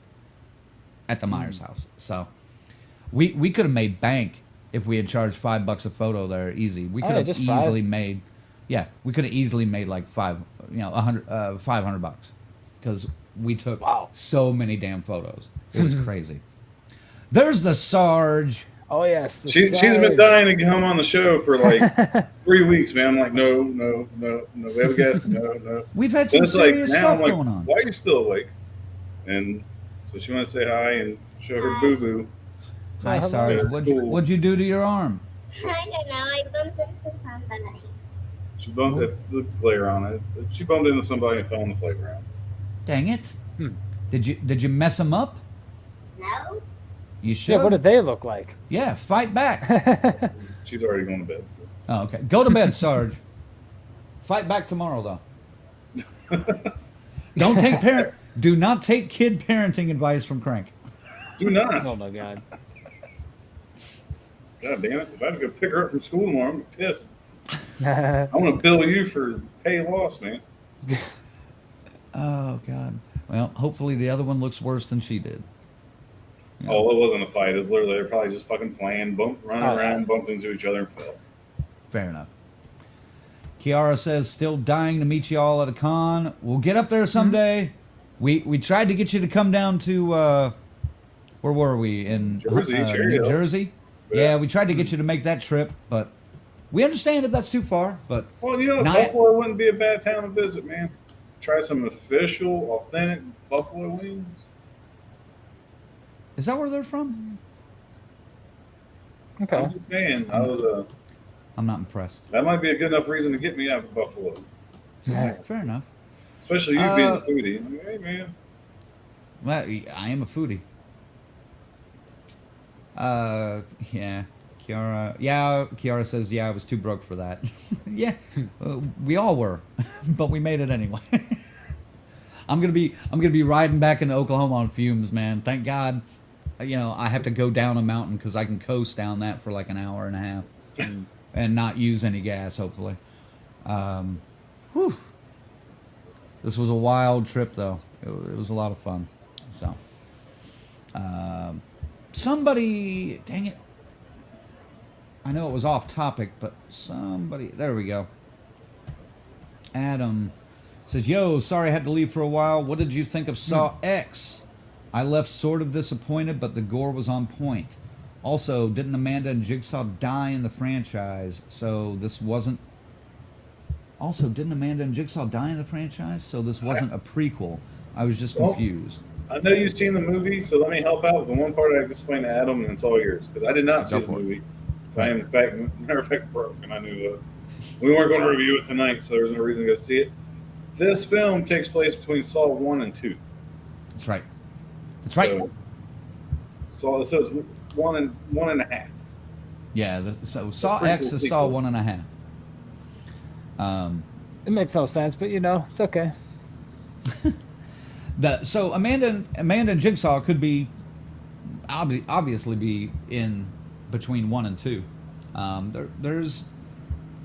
S2: at the Myers house. So we could have made bank if we had charged $5 a photo there easy. We could have easily made, yeah, we could have easily made like $500 because we took so many damn photos. It was crazy. There's the Sarge.
S6: Oh yes,
S3: she's been dying to come on the show for like 3 weeks, man. I'm like, no. We have a guest. No.
S2: We've had some serious stuff
S3: like,
S2: going on.
S3: Why are you still awake? And so she wants to say hi and show her boo boo.
S2: Hi, Sarge. What'd you do to your arm?
S7: I don't know. I bumped into somebody.
S3: She bumped into the playground. She bumped into somebody and fell on the playground.
S2: Dang it! Did you mess them up?
S7: No.
S2: You should.
S6: Yeah. What did they look like?
S2: Yeah, fight back.
S3: She's already going to bed. So.
S2: Oh, okay. Go to bed, Sarge. Fight back tomorrow, though. Do not take kid parenting advice from Crank.
S3: Do not.
S6: Oh my God.
S3: God damn it! If I have to go pick her up from school tomorrow, I'm pissed. I want to bill you for pay loss, man.
S2: Oh God. Well, hopefully the other one looks worse than she did.
S3: Yeah. Oh, it wasn't a fight. It was literally they're probably just fucking playing, running around, bumped into each other and fell.
S2: Fair enough. Kiara says, still dying to meet you all at a con. We'll get up there someday. We tried to get you to come down to where were we? In
S3: Jersey,
S2: New Jersey? Yeah, we tried to get you to make that trip, but we understand if that's too far. But
S3: well, Buffalo wouldn't be a bad town to visit, man. Try some official, authentic buffalo wings.
S2: Is that where they're from?
S6: Okay.
S3: I'm just saying,
S2: I'm not impressed.
S3: That might be a good enough reason to get me out of Buffalo.
S2: Fair enough.
S3: Especially you being a foodie. I mean, hey, man.
S2: Well, I am a foodie. Yeah. Kiara says, yeah, I was too broke for that. Yeah, we all were, but we made it anyway. I'm gonna be riding back into Oklahoma on fumes, man. Thank God, I have to go down a mountain because I can coast down that for like an hour and a half and not use any gas, hopefully. Whew. This was a wild trip, though. It was a lot of fun. So, somebody, dang it. I know it was off topic, but there we go. Adam says, yo, sorry I had to leave for a while. What did you think of Saw X? I left sort of disappointed, but the gore was on point. Also, didn't Amanda and Jigsaw die in the franchise? So this wasn't a prequel. I was just confused.
S3: I know you've seen the movie, so let me help out with the one part I explained to Adam, and it's all yours, because I did not see the movie. So I am, matter of fact, broke, and I knew we weren't going to review it tonight, so there was no reason to go see it. This film takes place between Saw 1 and 2.
S2: That's right. That's right.
S3: So it's 1.5.
S2: Yeah, so Saw X is Saw 1.5.
S6: It makes no sense, but it's okay.
S2: So Amanda and Jigsaw could be obviously be in between 1 and 2. There's,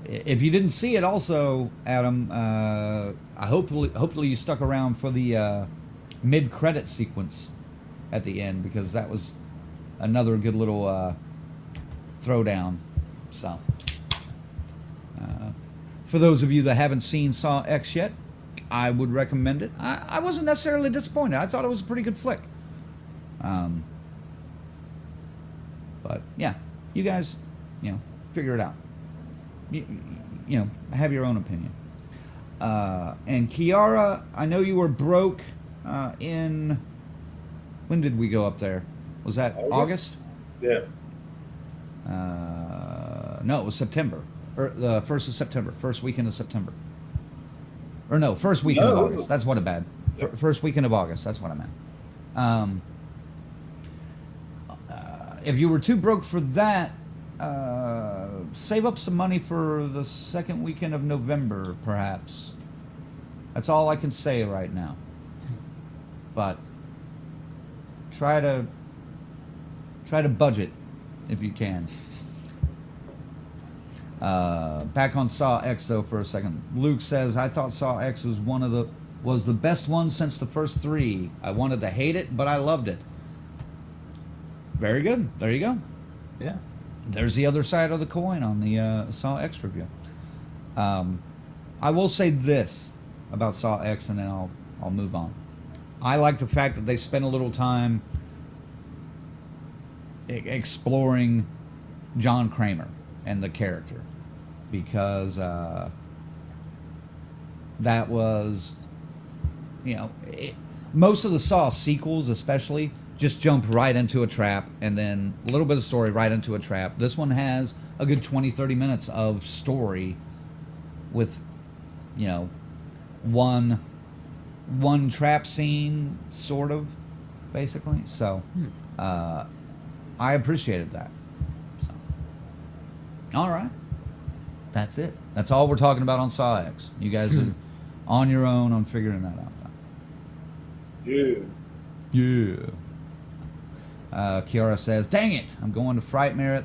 S2: if you didn't see it, also Adam, hopefully you stuck around for the mid-credit sequence at the end, because that was another good little throwdown. So for those of you that haven't seen Saw X yet, I would recommend it. I wasn't necessarily disappointed. I thought it was a pretty good flick. But yeah, you guys, figure it out. Have your own opinion. And Kiara, I know you were broke in. When did we go up there? Was that August?
S3: Yeah.
S2: No, it was September. Or the 1st of September. First weekend of September. Or no, first weekend of August. That's what a bad. First weekend of August. That's what I meant. If you were too broke for that, save up some money for the second weekend of November, perhaps. That's all I can say right now. But try to budget if you can. Back on Saw X though for a second. Luke says, I thought Saw X was the best one since the first 3. I wanted to hate it, but I loved it. Very good. There you go.
S6: Yeah.
S2: There's the other side of the coin on the Saw X review. I will say this about Saw X, and then I'll move on. I like the fact that they spent a little time exploring John Kramer and the character, because that was, most of the Saw sequels especially just jump right into a trap, and then a little bit of story right into a trap. This one has a good 20-30 minutes of story with, one trap scene, sort of, basically. So, I appreciated that. So. All right. That's it. That's all we're talking about on Saw X. You guys are on your own on figuring that out. Yeah. Kiara says, dang it, I'm going to Frightmare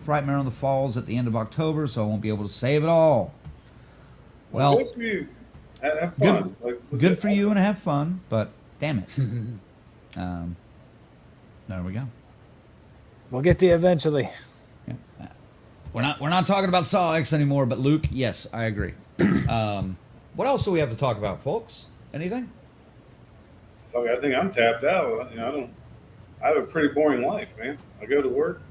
S2: on the Falls at the end of October, so I won't be able to save it all. Well,
S3: good for you. Have fun.
S2: Good for you and have fun, but damn it. There we go.
S6: We'll get to you eventually.
S2: Yeah. We're not talking about Saw X anymore, but Luke, yes, I agree. What else do we have to talk about, folks? Anything?
S3: Fuck, I think I'm tapped out. I have a pretty boring life, man. I go to work,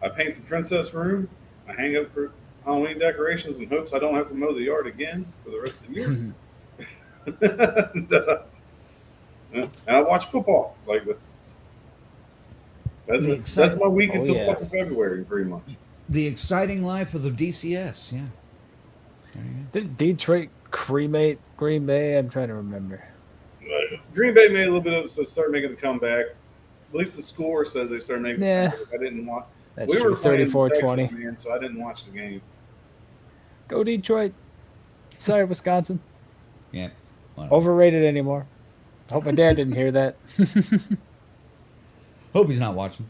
S3: I paint the princess room, I hang up for Halloween decorations in hopes I don't have to mow the yard again for the rest of the year. And I watch football. That's my week until fucking February, pretty much.
S2: The exciting life of the DCS, yeah.
S6: Did Detroit cremate Green Bay? I'm trying to remember.
S3: Green Bay made a little bit of start making the comeback. At least the score says they started making.
S6: Yeah,
S3: I didn't watch.
S6: That's
S3: we
S6: true.
S3: were
S6: 34-20,
S3: man, so I didn't watch the game.
S6: Go Detroit! Sorry, Wisconsin.
S2: Yeah.
S6: Overrated anymore. I hope my dad didn't hear that.
S2: Hope he's not watching.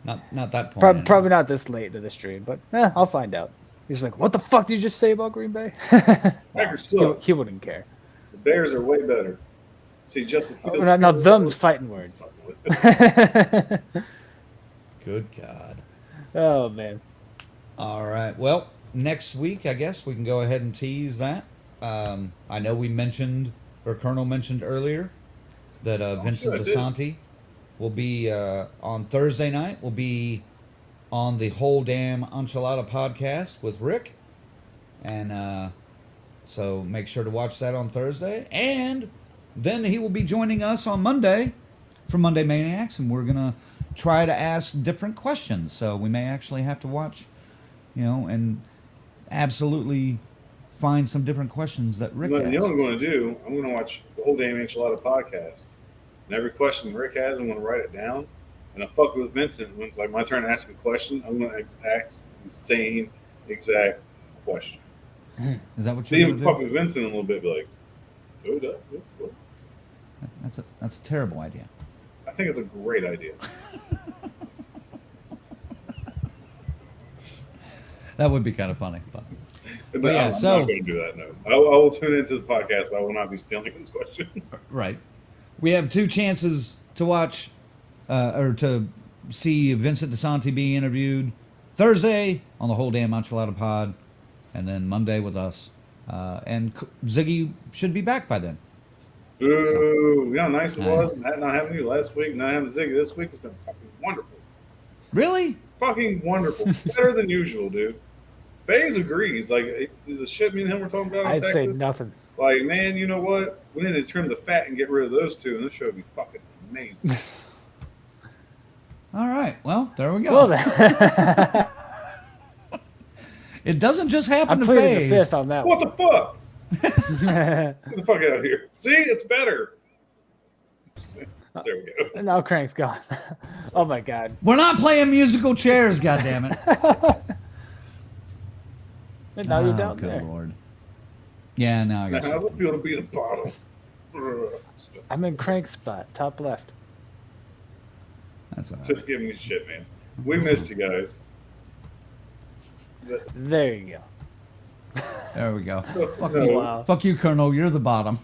S2: Not that point.
S6: Probably not this late to the stream, but I'll find out. He's like, "What the fuck did you just say about Green Bay?" He wouldn't care.
S3: The Bears are way better. See, Justin Fields.
S6: Now them's fighting words.
S2: Good God.
S6: Oh man.
S2: All right. Well, next week, I guess we can go ahead and tease that. I know we mentioned, or Colonel mentioned earlier, that Vincent DeSanti will be on Thursday night. Will be on the Whole Damn Enchilada podcast with Rick, and so make sure to watch that on Thursday. And then he will be joining us on Monday for Monday Maniacs, and we're gonna try to ask different questions. So we may actually have to watch, and absolutely find some different questions that Rick has.
S3: You know what I'm going to do? I'm going to watch the Whole Damn Enchilada podcast. And every question Rick has, I'm going to write it down. And I fuck with Vincent. When it's like my turn to ask a question, I'm going to ask the same exact question.
S2: Is that what
S3: you're
S2: going
S3: to do? Fuck with Vincent a little bit, be like, hold up.
S2: That's a terrible idea.
S3: I think it's a great idea.
S2: That would be kind of funny. But
S3: yeah, I'm not going to do that, no. I will tune into the podcast, but I will not be stealing his question.
S2: Right. We have 2 chances to watch or to see Vincent DeSanti being interviewed. Thursday on the Whole Damn Enchilada Pod, and then Monday with us And Ziggy should be back by then.
S3: Ooh, you know how nice it was not having you last week, not having Ziggy this week. It's been fucking wonderful.
S2: Really?
S3: Fucking wonderful. Better than usual, dude. FaZe agrees. Like, the shit me and him were talking about on
S6: I'd say
S3: Texas,
S6: nothing.
S3: like, man, you know what? We need to trim the fat and get rid of those two, and this show would be fucking amazing.
S2: All right. Well, there we go.
S6: Well, then.
S2: It doesn't just happen
S6: I'm
S2: to
S6: pleading
S2: FaZe.
S6: the fifth on that
S3: What
S6: one.
S3: the fuck? Get the fuck out of here. See? It's better. There we go.
S6: And now Crank's gone. Oh my god.
S2: We're not playing musical chairs, goddammit.
S6: And now you're down
S2: good
S6: there.
S2: Lord. Yeah, now I
S3: Now,
S2: guess.
S3: how does it feel to be the bottom?
S6: I'm in Crank's spot, top left.
S2: That's all right.
S3: Just giving me shit, man. We missed you guys.
S6: There you go.
S2: There we go. Fuck
S3: No.
S2: you.
S6: Wow.
S2: Fuck you, Colonel. You're the bottom.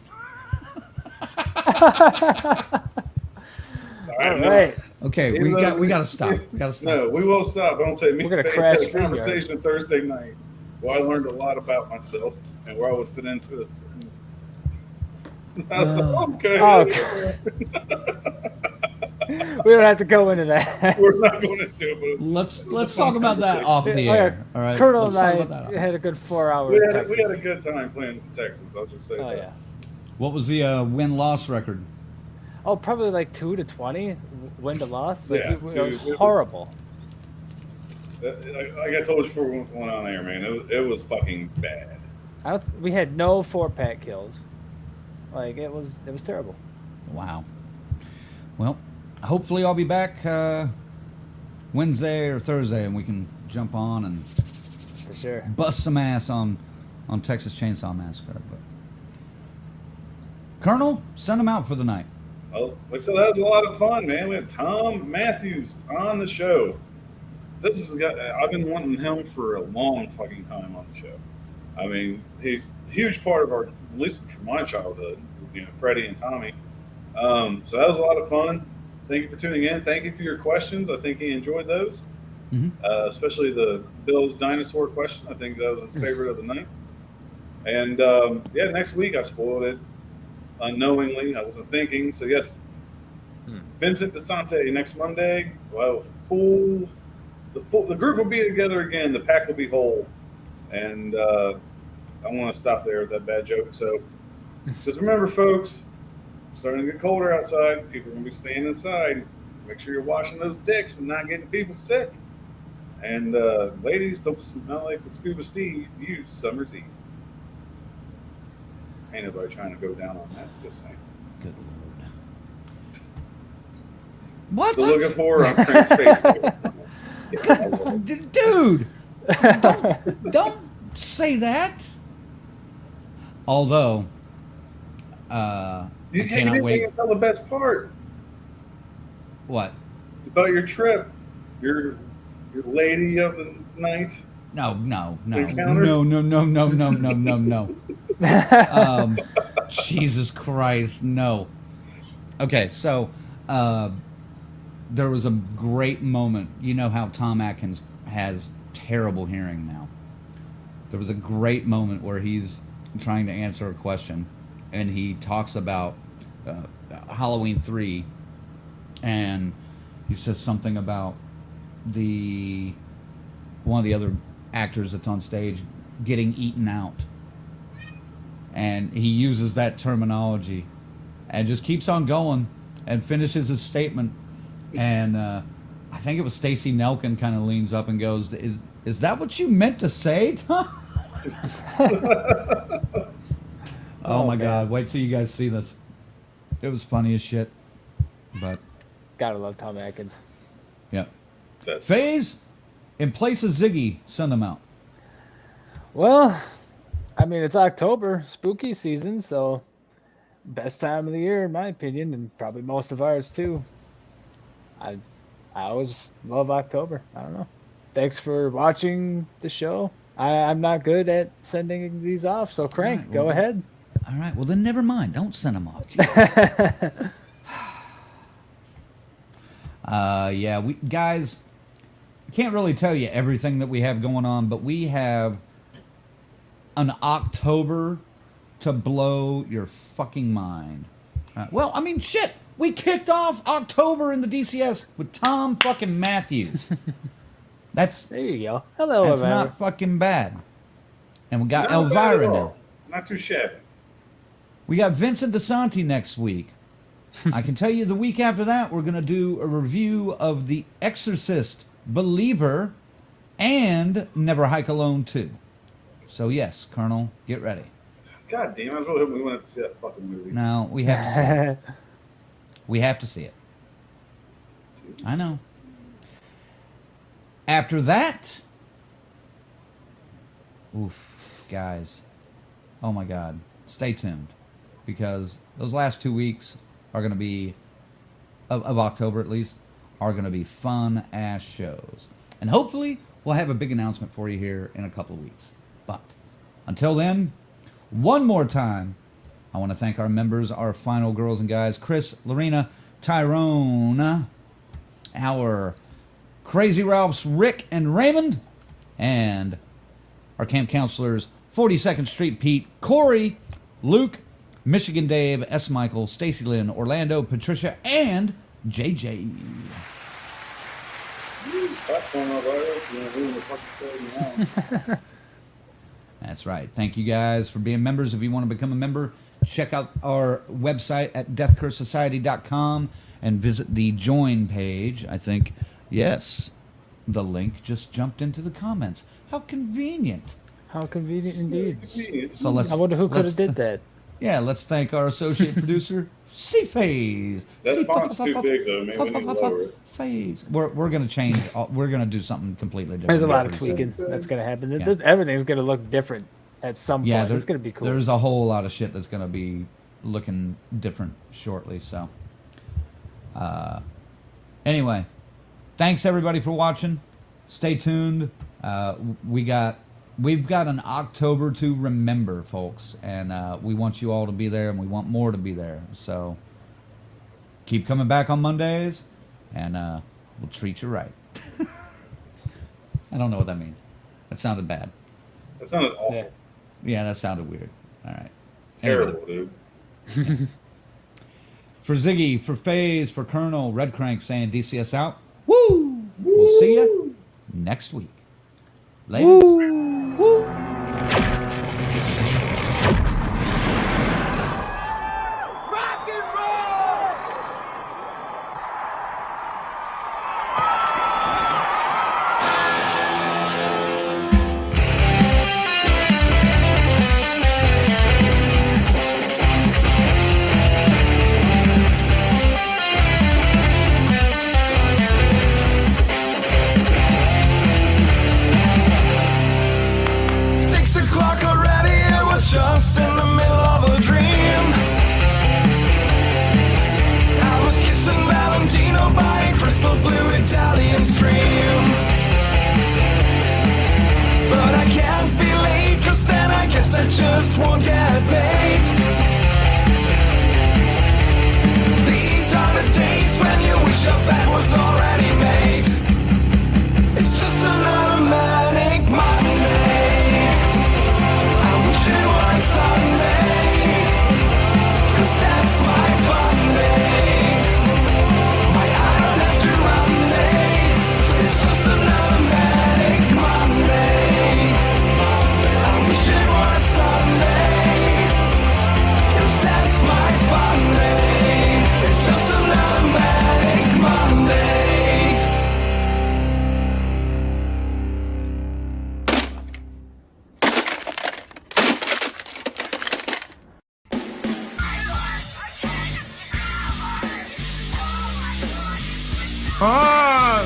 S6: All right.
S2: Okay, we got to stop. We got to stop.
S3: No, we will stop. Don't say me.
S6: We're gonna
S3: Faith
S6: crash
S3: had a
S6: StreamYard.
S3: conversation Thursday night where I learned a lot about myself and where I would fit into this. I was like, okay.
S6: Okay. We don't have to go into that.
S3: We're not going to do it. But
S2: Let's talk about that off the air. All right.
S6: Colonel
S2: Let's
S6: and
S2: talk
S6: I
S2: about that.
S6: had a good 4 hours.
S3: We had a good time playing for Texas. I'll just say
S6: Oh
S3: that.
S6: yeah.
S2: What was the win-loss record?
S6: Oh, probably like 2-20 win to loss. Like,
S3: Yeah,
S6: it was
S3: dude, it was-
S6: horrible.
S3: Like I told you before we went on air, man, it was fucking bad.
S6: We had no 4-pack kills. Like it was terrible.
S2: Wow. Well, hopefully I'll be back Wednesday or Thursday, and we can jump on and
S6: For sure.
S2: bust some ass on Texas Chainsaw Massacre. But Colonel, send them out for the night.
S3: Well, like I said, that was a lot of fun, man. We had Thom Mathews on the show. This is a guy I've been wanting him for a long fucking time on the show. I mean, he's a huge part of our, at least from my childhood, you know, Freddie and Tommy. So that was a lot of fun. Thank you for tuning in. Thank you for your questions. I think he enjoyed those, especially the Bill's dinosaur question. I think that was his favorite of the night. And yeah, next week I spoiled it unknowingly. I wasn't thinking. So yes, Vincent DeSante next Monday. Well, the group will be together again. The pack will be whole. And I want to stop there with that bad joke. So just remember, folks, it's starting to get colder outside. People are going to be staying inside. Make sure you're washing those dicks and not getting people sick. And ladies, don't smell like the Scuba Steve. Use Summer's Eve. Ain't nobody trying to go down on that. Just saying.
S2: Good Lord. What?
S3: The look of horror on Frank's face.
S2: Dude, don't say that. Although, I
S3: You
S2: cannot
S3: didn't
S2: wait.
S3: even tell the best part.
S2: What?
S3: It's about your trip. Your lady of the night.
S2: No.
S3: Encounter?
S2: No. Jesus Christ, no. Okay, so there was a great moment. You know how Tom Atkins has terrible hearing now. There was a great moment where he's trying to answer a question, and he talks about Halloween 3, and he says something about one of the other actors that's on stage getting eaten out, and he uses that terminology and just keeps on going and finishes his statement, and I think it was Stacey Nelkin kind of leans up and goes, is that what you meant to say, Tom? Oh my God, wait till you guys see this. It was funny as shit. But
S6: Gotta love Tom Atkins.
S2: yeah.
S3: That's
S2: FaZe, in place of Ziggy, send them out.
S6: Well, I mean, it's October, spooky season, so best time of the year, in my opinion, and probably most of ours too. I always love October. I don't know. Thanks for watching the show. I'm not good at sending these off, so Crank,
S2: All right,
S6: go
S2: well,
S6: ahead.
S2: All right, well then never mind. Don't send them off. Yeah, we guys, I can't really tell you everything that we have going on, but we have an October to blow your fucking mind. Well, I mean, shit. We kicked off October in the DCS with Thom fucking Mathews. There
S6: you go. Hello,
S2: that's
S6: Elvira.
S2: not fucking bad. And we got
S3: Not bad
S2: Elvira
S3: at
S2: in there.
S3: all. Not too shabby.
S2: We got Vincent DeSanti next week. I can tell you the week after that, we're going to do a review of The Exorcist, Believer, and Never Hike Alone 2. So, yes, Colonel, get ready.
S3: God damn, I was really hoping we went to see that fucking movie.
S2: Now, we have to see it. We have to see it. I know. After that, oof, guys. Oh my God. Stay tuned. Because those last 2 weeks are going to be, of October at least, are going to be fun-ass shows. And hopefully, we'll have a big announcement for you here in a couple of weeks. But until then, one more time, I want to thank our members, our final girls and guys, Chris, Lorena, Tyrone, our Crazy Ralphs, Rick and Raymond, and our camp counselors, 42nd Street Pete, Corey, Luke, Michigan Dave, S. Michael, Stacy Lynn, Orlando, Patricia, and JJ. That's right. Thank you guys for being members. If you want to become a member, check out our website at deathcursesociety.com and visit the join page. I think, yes, the link just jumped into the comments. How convenient.
S6: How convenient indeed.
S2: So
S6: I wonder who could have did that.
S2: Yeah, let's thank our associate producer, C-Phase.
S3: That font's too big, though. Maybe we need to lower it.
S2: Phase. We're going to change. We're going to do something completely different.
S6: There's a lot of tweaking that's going to happen.
S2: Yeah.
S6: Everything's going to look different at some point.
S2: Yeah,
S6: It's going to be cool.
S2: There's a whole lot of shit that's going to be looking different shortly. So, anyway, thanks everybody for watching. Stay tuned. We've got an October to remember, folks, and we want you all to be there, and we want more to be there. So keep coming back on Mondays, and we'll treat you right. I don't know what that means. That sounded bad.
S3: That sounded awful.
S2: Yeah, that sounded weird. All right.
S3: Terrible,
S2: Anyway.
S3: dude.
S2: For Ziggy, for FaZe, for Colonel, Red Crank saying DCS out. Woo! We'll see you next week. Later. Woo!
S8: Just in the middle of a dream. I was kissing Valentino by a crystal blue Italian stream. But I can't be late, 'cause then I guess I just won't get paid. These are the days when you wish your bed was already made. It's just another manic Monday. It was Sunday, 'cause that's my fun day. My I don't have to run day. It's just another manic Monday. I wish it was Sunday, 'cause that's my fun day. It's just another manic Monday.
S9: Ah!